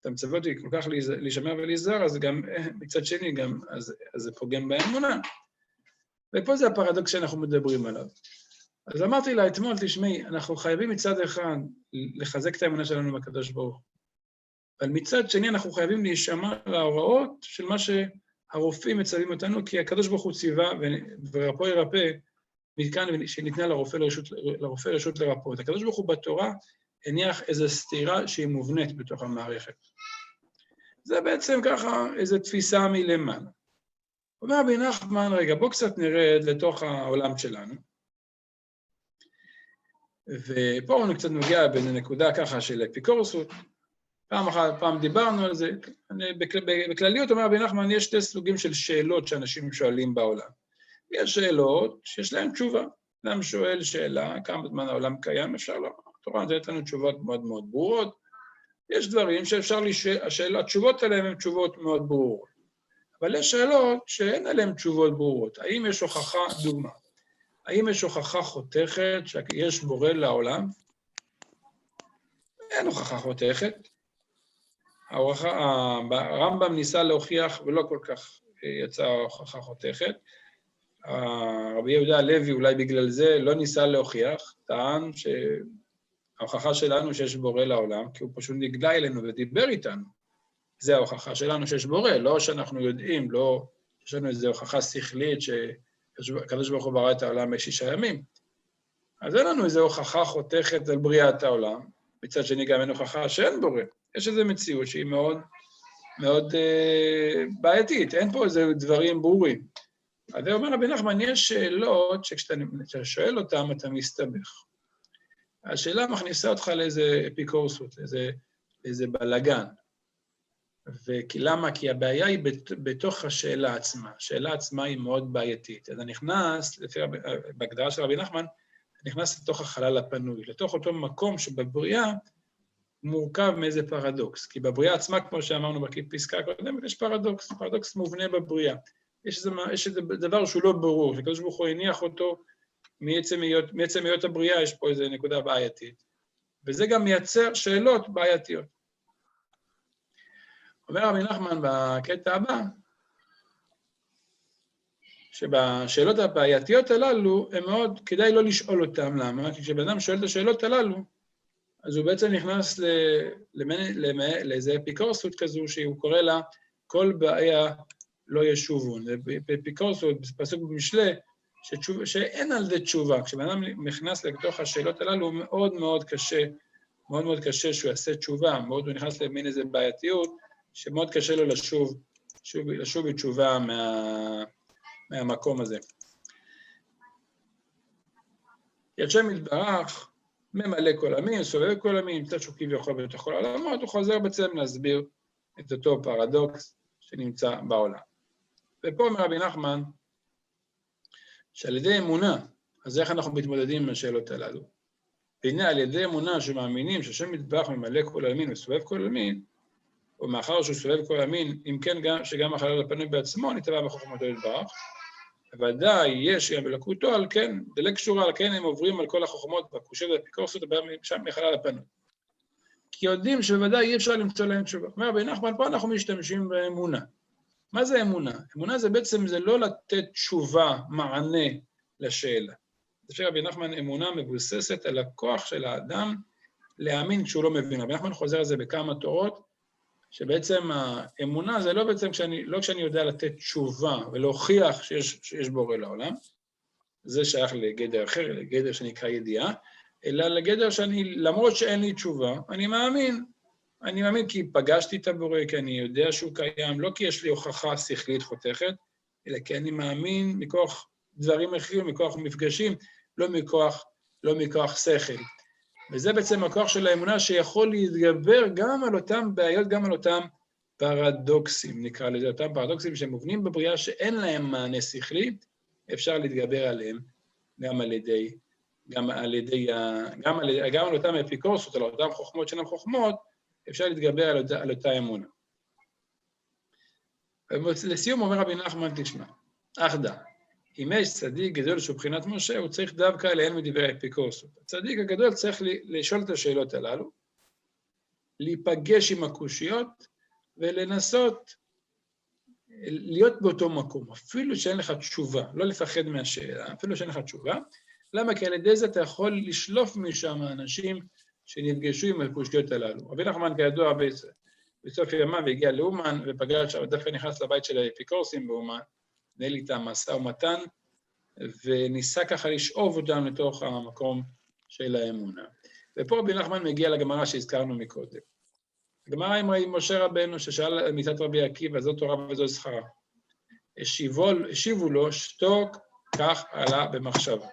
אתה מצווה אותי כל כך להישמר ולהיזהר, אז גם מצד שני, אז זה פוגם באמונה. ופה זה הפרדוקס שאנחנו מדברים עליו. אז אמרתי לה אתמול, תשמעי, אנחנו חייבים מצד אחד לחזק את האמונה שלנו בקדוש ברוך הוא, אבל מצד שני אנחנו חייבים להישמע להוראות של מה שהרופאים מצווים אותנו, כי הקדוש ברוך הוא ציווה ורפוא ירפא, מכאן שניתנה לרופא רשות לרפוא. הקדוש ברוך הוא בתורה הניח איזו סתירה שהיא מובנית בתוך המערכת. זה בעצם ככה איזו תפיסה מלמעלה. אומר רבי נחמן, רגע, בוא קצת נרד לתוך העולם שלנו, ופה אני קצת נוגע באיזו נקודה ככה של אפיקורסות, פעם דיברנו על זה, בכלליות אומר רבי נחמן, יש שתי סוגים של שאלות שאנשים שואלים בעולם. יש שאלות שיש להן תשובה, אדם שואל שאלה, כמה זמן העולם קיים, אפשר לא, התורה נותנת לנו תשובות מאוד מאוד ברורות, יש דברים שאפשר התשובות עליהן הן תשובות מאוד ברורות, אבל יש שאלות שאין עליהן תשובות ברורות, האם יש הוכחה, דוגמה, האם יש הוכחה חותכת שיש בורא לעולם? אין הוכחה חותכת. הרמב"ם ניסה להוכיח ולא כל כך יצא הוכחה חותכת. רבי יהודה הלוי אולי בגלל זה לא ניסה להוכיח, טען שההוכחה שלנו שיש בורא לעולם, כי הוא פשוט נגלה אלינו ודיבר איתנו. זה ההוכחה שלנו שיש בורא, לא שאנחנו יודעים, לא יש לנו איזו הוכחה שכלית שהקדוש ברוך הוא ברא את העולם ב6 ימים. אז אין לנו איזו הוכחה חותכת על בריאת העולם, מצד שני גם אין הוכחה שאין בורא. יש איזו מציאות שהיא מאוד, מאוד בעייתית, אין פה איזה דברים ברורים. אז אומר רבי נחמן, יש שאלות שכשאתה שואל אותם אתה מסתבך. השאלה מכניסה אותך לאיזה אפיקורסות, לאיזה בלגן. ולמה? כי הבעיה היא בתוך השאלה עצמה. השאלה עצמה היא מאוד בעייתית. אז אני נכנס, בהגדרה של רבי נחמן, נכנס לתוך החלל הפנוי, לתוך אותו מקום שבבריאה מורכב מאיזה פרדוקס. כי בבריאה עצמה, כמו שאמרנו בפסקה הקודמת, יש פרדוקס, פרדוקס מובנה בבריאה. יש איזה דבר שהוא לא ברור, שקדוש ברוך הוא הניח אותו מעצם היות הבריאה, יש פה איזו נקודה בעייתית. וזה גם מייצר שאלות בעייתיות. אומר רבי נחמן בקטע הבא, שבשאלות הבעייתיות הללו, הם מאוד, כדאי לא לשאול אותם, למה? כי כשבן אדם שואל את השאלות הללו, אז הוא בעצם נכנס לאיזה אפיקורסות כזו, שהוא קורא לה, כל בעיה לא ישובון. אפיקורסות, פסוק במשלי, שאין על זה תשובה. כשבן אדם נכנס לתוך השאלות הללו, הוא מאוד מאוד קשה, מאוד מאוד קשה שהוא יעשה תשובה, מאוד הוא נכנס למין איזה בעייתיות, שמאוד קשה לו לשוב בתשובה מהמקום הזה. השם יתברך, ממלא כל עמים, סובב כל עמים, נמצא שהוא כביכול בתוך כל העולמות, הוא חוזר בעצם להסביר את אותו פרדוקס שנמצא בעולם. ופה אומר רבי נחמן, שעל ידי אמונה, אז איך אנחנו מתמודדים עם השאלות הללו? והנה על ידי אמונה שמאמינים שהשם יתברך ממלא כל עמים וסובב כל עמים, ומאחר שהוא סובב כל עמים, אם כן שגם החלל הפנוי בעצמו נטבע בחוכמתו יתברך, ודאי יש גם בלקותו, על כן, דלק קשורה, על כן הם עוברים על כל החוכמות והקושיות והאפיקורסות שם מחלל הפנוי. כי יודעים שבוודאי אי אפשר למצוא להם תשובה. אומר רבי נחמן, פה אנחנו משתמשים באמונה. מה זה אמונה? אמונה זה בעצם, זה לא לתת תשובה, מענה לשאלה. לפי רבי נחמן, אמונה מבוססת על הכוח של האדם להאמין כשהוא לא מבין. רבי נחמן חוזר על זה בכמה תורות, שבעצם האמונה זה לא בעצם לא כשאני יודע לתת תשובה ולהוכיח שיש בורא לעולם, זה שייך לגדר אחר, לגדר שנקרא ידיעה, אלא לגדר שאני, למרות שאין לי תשובה, אני מאמין כי פגשתי את הבורא, כי אני יודע שהוא קיים, לא כי יש לי הוכחה שכלית חותכת, אלא כי אני מאמין מכוח דברים אחרים, מכוח מפגשים, לא מכוח שכל. וזה בעצם הכוח של האמונה שיכול להתגבר גם על אותם בעיות, גם על אותם פרדוקסים, נקרא לזה, אותם פרדוקסים שמובנים בבריאה שאין להם מענה שכלי, אפשר להתגבר עליהם גם על אותם אפיקורסות, על אותם חוכמות שאינם חוכמות, אפשר להתגבר על אותה אמונה. לסיום אומר רבי נחמן, תשמע, אחדה. אם יש צדיק גדול שהוא בחינת משה, הוא צריך דווקא עליהן מדברי האפיקורסות. הצדיק הגדול צריך לשאול את השאלות הללו, להיפגש עם הקושיות, ולנסות להיות באותו מקום, אפילו שאין לך תשובה, לא לפחד מהשאלה, אפילו שאין לך תשובה. למה? כי על ידי זה אתה יכול לשלוף משם האנשים שנפגשו עם הקושיות הללו. רבי נחמן כידוע בסוף ימיו הגיע לאומן, ופגש שם, דווקא נכנס לבית של האפיקורסים באומן, נהל איתם משא ומתן, וניסה ככה לשאוב אותם לתוך המקום של האמונה. ופה רבי נחמן מגיע לגמרא שהזכרנו מקודם. הגמרא עם משה רבנו ששאל על מיתת רבי עקיבא, זו תורה וזו זכרה. השיבו לו, שתוק, כך עלה במחשבה.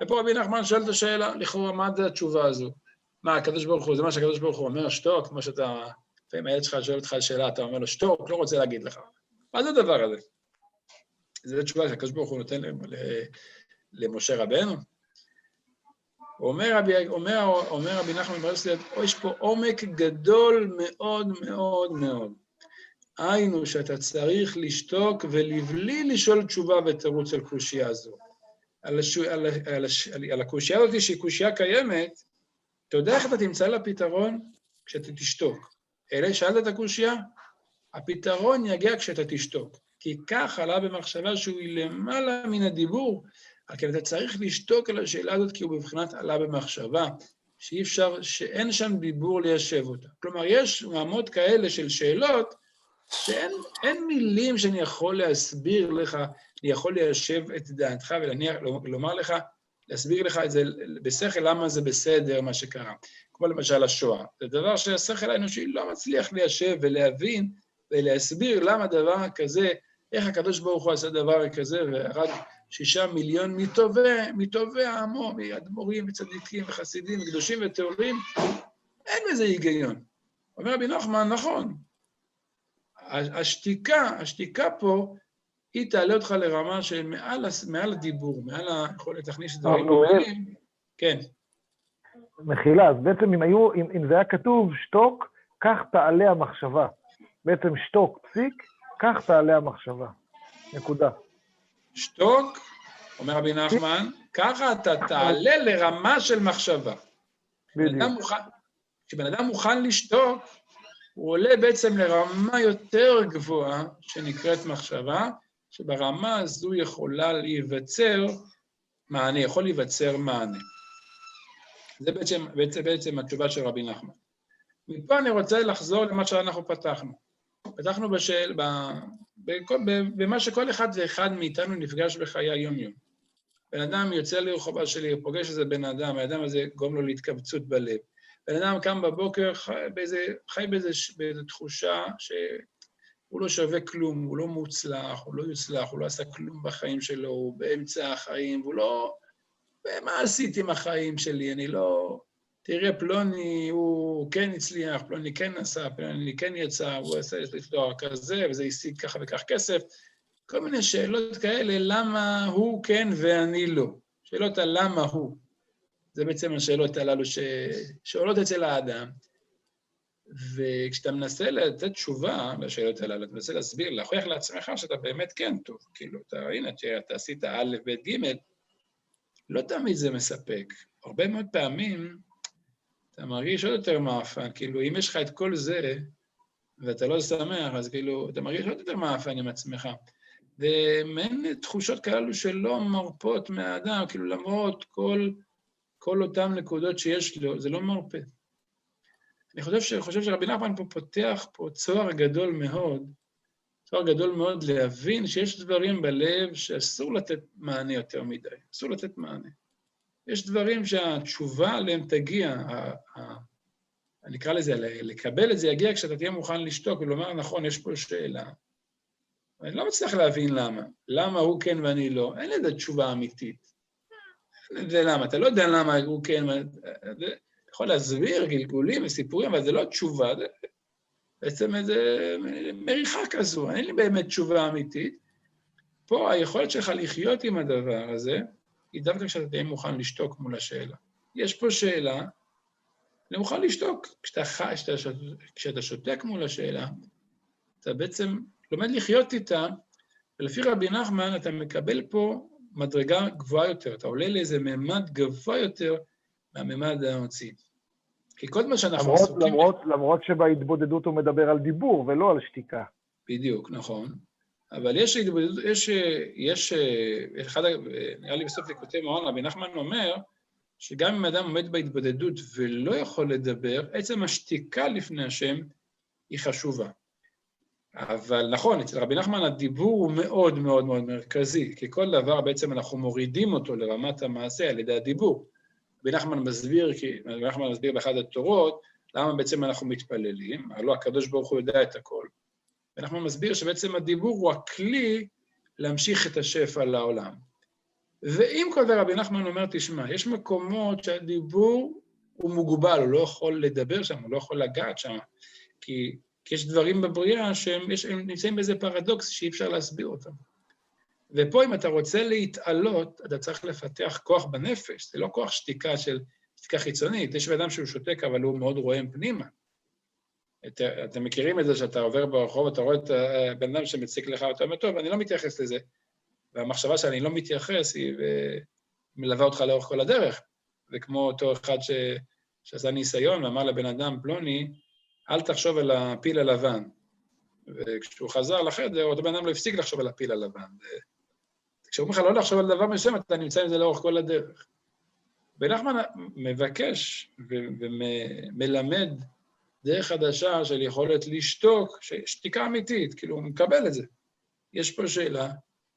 ופה רבי נחמן שואל את השאלה, לכאורה מה זה התשובה הזו? מה, הקדוש ברוך הוא, זה מה שהקדוש ברוך הוא אומר, שתוק, כמו שאתה, לפעמים הילד שלך שואל אותך שאלה, אתה אומר לו, שתוק, לא רוצה להגיד לך. מה זה הדבר הזה? זו תשובה שהקדוש ברוך הוא נותן למשה רבנו. אומר רבי נחמן ברסלב, יש פה עומק גדול מאוד מאוד מאוד. היינו שאתה צריך לשתוק ולבלי לשאול תשובה ותירוץ על קושיה הזו. על הקושיה הזאת שהיא קושיה קיימת, אתה יודע איך אתה תמצא לה פתרון? כשאתה תשתוק. אלא שאלת את הקושיה, הפתרון יגיע כשאתה תשתוק. כי כך עלה במחשבה שהוא למעלה מן הדיבור, רק אתה צריך לשתוק על השאלה הזאת, כי הוא בבחינת עלה במחשבה, שאי אפשר, שאין שם דיבור ליישב אותה. כלומר, יש רמות כאלה של שאלות, שאין מילים שאני יכול להסביר לך, אני יכול ליישב את דעתך ולומר לך, להסביר לך את זה בשכל, למה זה בסדר מה שקרה. כמו למשל השואה. זה דבר שהשכל האנושי לא מצליח ליישב ולהבין ולהסביר למה דבר כזה, איך הקדוש ברוך הוא עשה דבר כזה, והרג 6 מיליון מטובי העמו, מאדמו"רים וצדיקים וחסידים וקדושים וטהורים, אין בזה היגיון. אומר רבי נחמן, נכון. השתיקה פה, היא תעלה אותך לרמה שמעל הדיבור, מעל היכולת להכניס דברים במילים. כן. מחילה, אז בעצם אם זה היה כתוב שתוק, כך תעלה המחשבה. בעצם שתוק, פסיק, כך תעלה המחשבה. נקודה. שתוק, אומר רבי נחמן, ככה אתה תעלה לרמה של מחשבה. בדיוק. כשבן אדם מוכן לשתוק, הוא עולה בעצם לרמה יותר גבוהה, שנקראת מחשבה, שברמה הזו יכולה להיווצר מענה, יכול להיווצר מענה. זה בעצם התשובה של רבי נחמן. מפה אני רוצה לחזור למה שאנחנו פתחנו. פתחנו במה שכל אחד ואחד מאיתנו נפגש בחיי היום-יום. בן אדם יוצא לרחובה שלי, הוא פוגש איזה בן אדם, האדם הזה גורם לו להתכווצות בלב. בן אדם קם בבוקר, חי באיזו תחושה שהוא לא שווה כלום, הוא לא מוצלח, הוא לא יוצלח, הוא לא עשה כלום בחיים שלו, הוא באמצע החיים, והוא לא... מה עשיתי עם החיים שלי? אני לא... תראה, פלוני הוא כן הצליח, פלוני כן עשה, פלוני כן יצא, הוא עשה תואר כזה, וזה השיג ככה וכך כסף. כל מיני שאלות כאלה, למה הוא כן ואני לא? שאלות על למה הוא. זה בעצם השאלות הללו שעולות אצל האדם. וכשאתה מנסה לתת תשובה לשאלות הללו, אתה מנסה להסביר, להוכיח לעצמך שאתה באמת כן טוב. כאילו, הנה, אתה עשית א', ב', ג', לא תמיד זה מספק. הרבה מאוד פעמים אתה מרגיש עוד יותר מאפן, כאילו, אם יש לך את כל זה, ואתה לא שמח, אז כאילו, אתה מרגיש עוד יותר מאפן עם עצמך. ומעין תחושות כאלו שלא מרפות מהאדם, כאילו, למרות כל אותם נקודות שיש לו, זה לא מרפא. אני חושב שרבי נחמן פה פותח פה צוהר גדול מאוד להבין שיש דברים בלב שאסור לתת מענה יותר מדי, אסור לתת מענה. יש דברים שהתשובה עליהם תגיע, אני אקרא לזה, לקבל את זה יגיע כשאתה תהיה מוכן לשתוק ולומר, נכון, יש פה שאלה. אני לא מצליח להבין למה. למה הוא כן ואני לא? אין לזה תשובה אמיתית. זה למה, אתה לא יודע למה הוא כן, אתה יכול להסביר גלגולים וסיפורים, אבל זה לא תשובה, זה בעצם איזו מריחה כזו, אין לי באמת תשובה אמיתית. פה היכולת שלך לחיות עם הדבר הזה, היא דווקא כשאתה תהיה מוכן לשתוק מול השאלה. יש פה שאלה, אני מוכן לשתוק. כשאתה שותק מול השאלה, אתה בעצם לומד לחיות איתה, ולפי רבי נחמן אתה מקבל פה מדרגה גבוהה יותר, אתה עולה לאיזה ממד גבוה יותר מהממד הארצי. כי כל מה שאנחנו עסוקים... למרות שבהתבודדות הוא מדבר על דיבור ולא על שתיקה. בדיוק, נכון. אבל יש אחד, נראה לי בסוף לקוטי מורן, רבי נחמן אומר, שגם אם אדם עומד בהתבודדות ולא יכול לדבר, עצם השתיקה לפני השם היא חשובה. אבל נכון, אצל רבי נחמן הדיבור הוא מאוד מאוד מאוד מרכזי, כי כל דבר בעצם אנחנו מורידים אותו לרמת המעשה על ידי הדיבור. רבי נחמן מסביר באחד התורות, למה בעצם אנחנו מתפללים, הלא הקדוש ברוך הוא יודע את הכל. ואנחנו מסביר שבעצם הדיבור הוא הכלי להמשיך את השפע לעולם. ואם כל זה רבי נחמן אומר, תשמע, יש מקומות שהדיבור הוא מוגבל, הוא לא יכול לדבר שם, הוא לא יכול לגעת שם, כי יש דברים בבריאה שהם נמצאים באיזה פרדוקס שאי אפשר להסביר אותם. ופה אם אתה רוצה להתעלות, אתה צריך לפתח כוח בנפש, זה לא כוח שתיקה של שתיקה חיצונית, יש אדם שהוא שותק אבל הוא מאוד רועם פנימה. אתם מכירים את זה שאתה עובר ברחוב, אתה רואה את הבן אדם שמציק לך, אתה אומר, טוב, אני לא מתייחס לזה, והמחשבה שאני לא מתייחס היא מלווה אותך לאורך כל הדרך, וכמו אותו אחד שעשה ניסיון ואמר לבן אדם פלוני, אל תחשוב על הפיל הלבן, וכשהוא חזר לחדר, אותו בן אדם לא הפסיק לחשוב על הפיל הלבן. כשאומרים לך לא לחשוב על דבר מסוים, אתה נמצא עם זה לאורך כל הדרך. ונחמן מבקש ומלמד דרך חדשה של יכולת לשתוק, שתיקה אמיתית, כאילו הוא מקבל את זה. יש פה שאלה,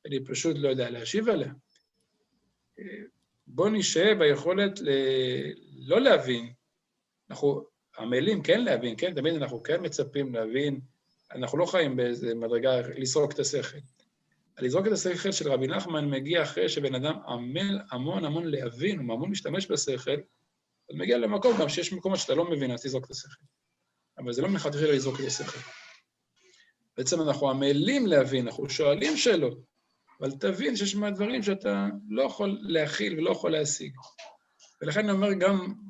אני פשוט לא יודע להשיב עליה. בוא נשאר ביכולת לא להבין, אנחנו עמלים כן להבין, כן, תמיד אנחנו כן מצפים להבין, אנחנו לא חיים באיזה מדרגה לזרוק את השכל. לזרוק את השכל של רבי נחמן מגיע אחרי שבן אדם עמל המון להבין, הוא המון משתמש בשכל, אז מגיע למקום גם שיש מקומות שאתה לא מבין, אז תזרוק את השכל. אבל זה לא מלכתחילה לזרוק את השכל. בעצם אנחנו עמלים להבין, אנחנו שואלים שאלות, אבל תבין שיש מהדברים שאתה לא יכול להכיל ולא יכול להשיג. ולכן אני אומר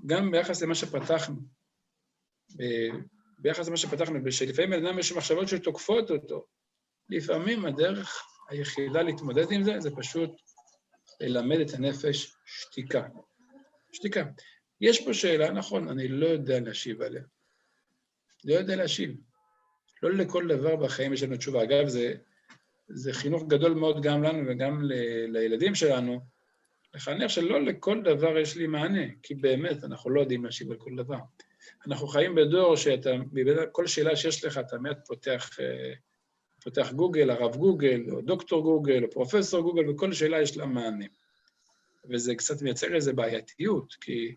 גם ביחס למה שפתחנו, שלפעמים בן אדם יש מחשבות שתוקפות אותו, לפעמים הדרך היחידה להתמודד עם זה, זה פשוט ללמד את הנפש שתיקה. שתיקה. יש פה שאלה, נכון, אני לא יודע להשיב עליה. לא יודע להשיב. לא לכל דבר בחיים יש לנו תשובה. אגב, זה חינוך גדול מאוד גם לנו וגם לילדים שלנו, לחנך שלא לכל דבר יש לי מענה, כי באמת אנחנו לא יודעים להשיב על כל דבר. אנחנו חיים בדור שאתה, כל שאלה שיש לך, אתה מיד פותח גוגל, הרב גוגל, או דוקטור גוגל, או פרופסור גוגל, וכל שאלה יש לה מענה. וזה קצת מייצר איזו בעייתיות, כי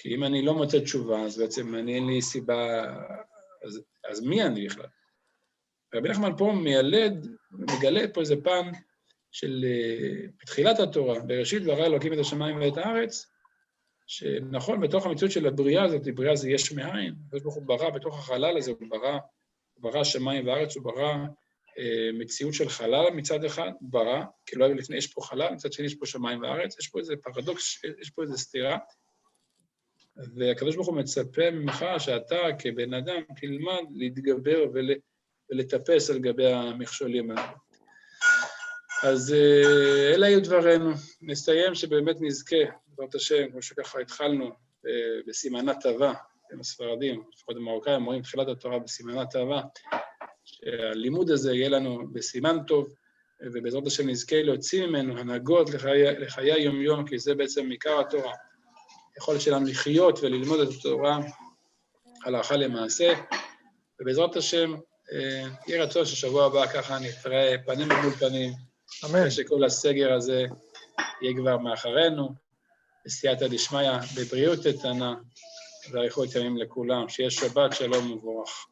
אם אני לא מוצא תשובה, אז בעצם אין לי סיבה, אז מי אני בכלל? רבי נחמן פה מגלה פה איזה פן של בתחילת התורה, בראשית ברא אלוקים את השמיים ואת הארץ, שנכון, בתוך המציאות של הבריאה הזאת, בריאה זה יש מאין, הוא ברא בתוך החלל הזה, הוא ברא שמיים וארץ, הוא ברא מציאות של חלל מצד אחד, הוא ברא, כי לא היה לפני, יש פה חלל, מצד שני יש פה שמיים וארץ, יש פה איזה פרדוקס, יש פה איזה סתירה, והקדוש ברוך הוא מצפה ממך שאתה כבן אדם תלמד להתגבר ולטפס על גבי המכשולים האלה. אז אלה היו דברינו, נסיים שבאמת נזכה, בעזרת השם, כמו שככה התחלנו בסימנה טובה, עם הספרדים, לפחות המרוקאים, אומרים תחילת התורה בסימנה טובה, שהלימוד הזה יהיה לנו בסימן טוב, ובעזרת השם נזכה להוציא ממנו הנהגות לחיי היום-יום, כי זה בעצם עיקר התורה. יכולת שלנו לחיות וללמוד את התורה הלכה למעשה, ובעזרת השם, יהיה רצון ששבוע הבא ככה נתראה פנים מול פנים, אמן. שכל הסגר הזה יהיה כבר מאחרינו, בסייעתא דשמיא, בבריאות איתנה, ואריכות ימים לכולם, שיהיה שבת שלום ומבורך.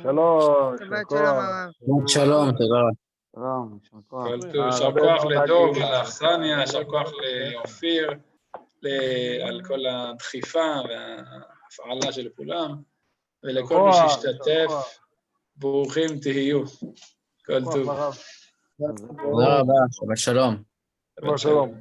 שלום, שבת שלום הרב. שלום, תודה. שלום, יישר כוח. יישר כוח לדוב, לאכסניה, יישר כוח לאופיר, על כל הדחיפה וההפעלה של כולם, ולכל מי שהשתתף, ברוכים תהיו. כל טוב. תודה רבה, שבת שלום. שבת שלום.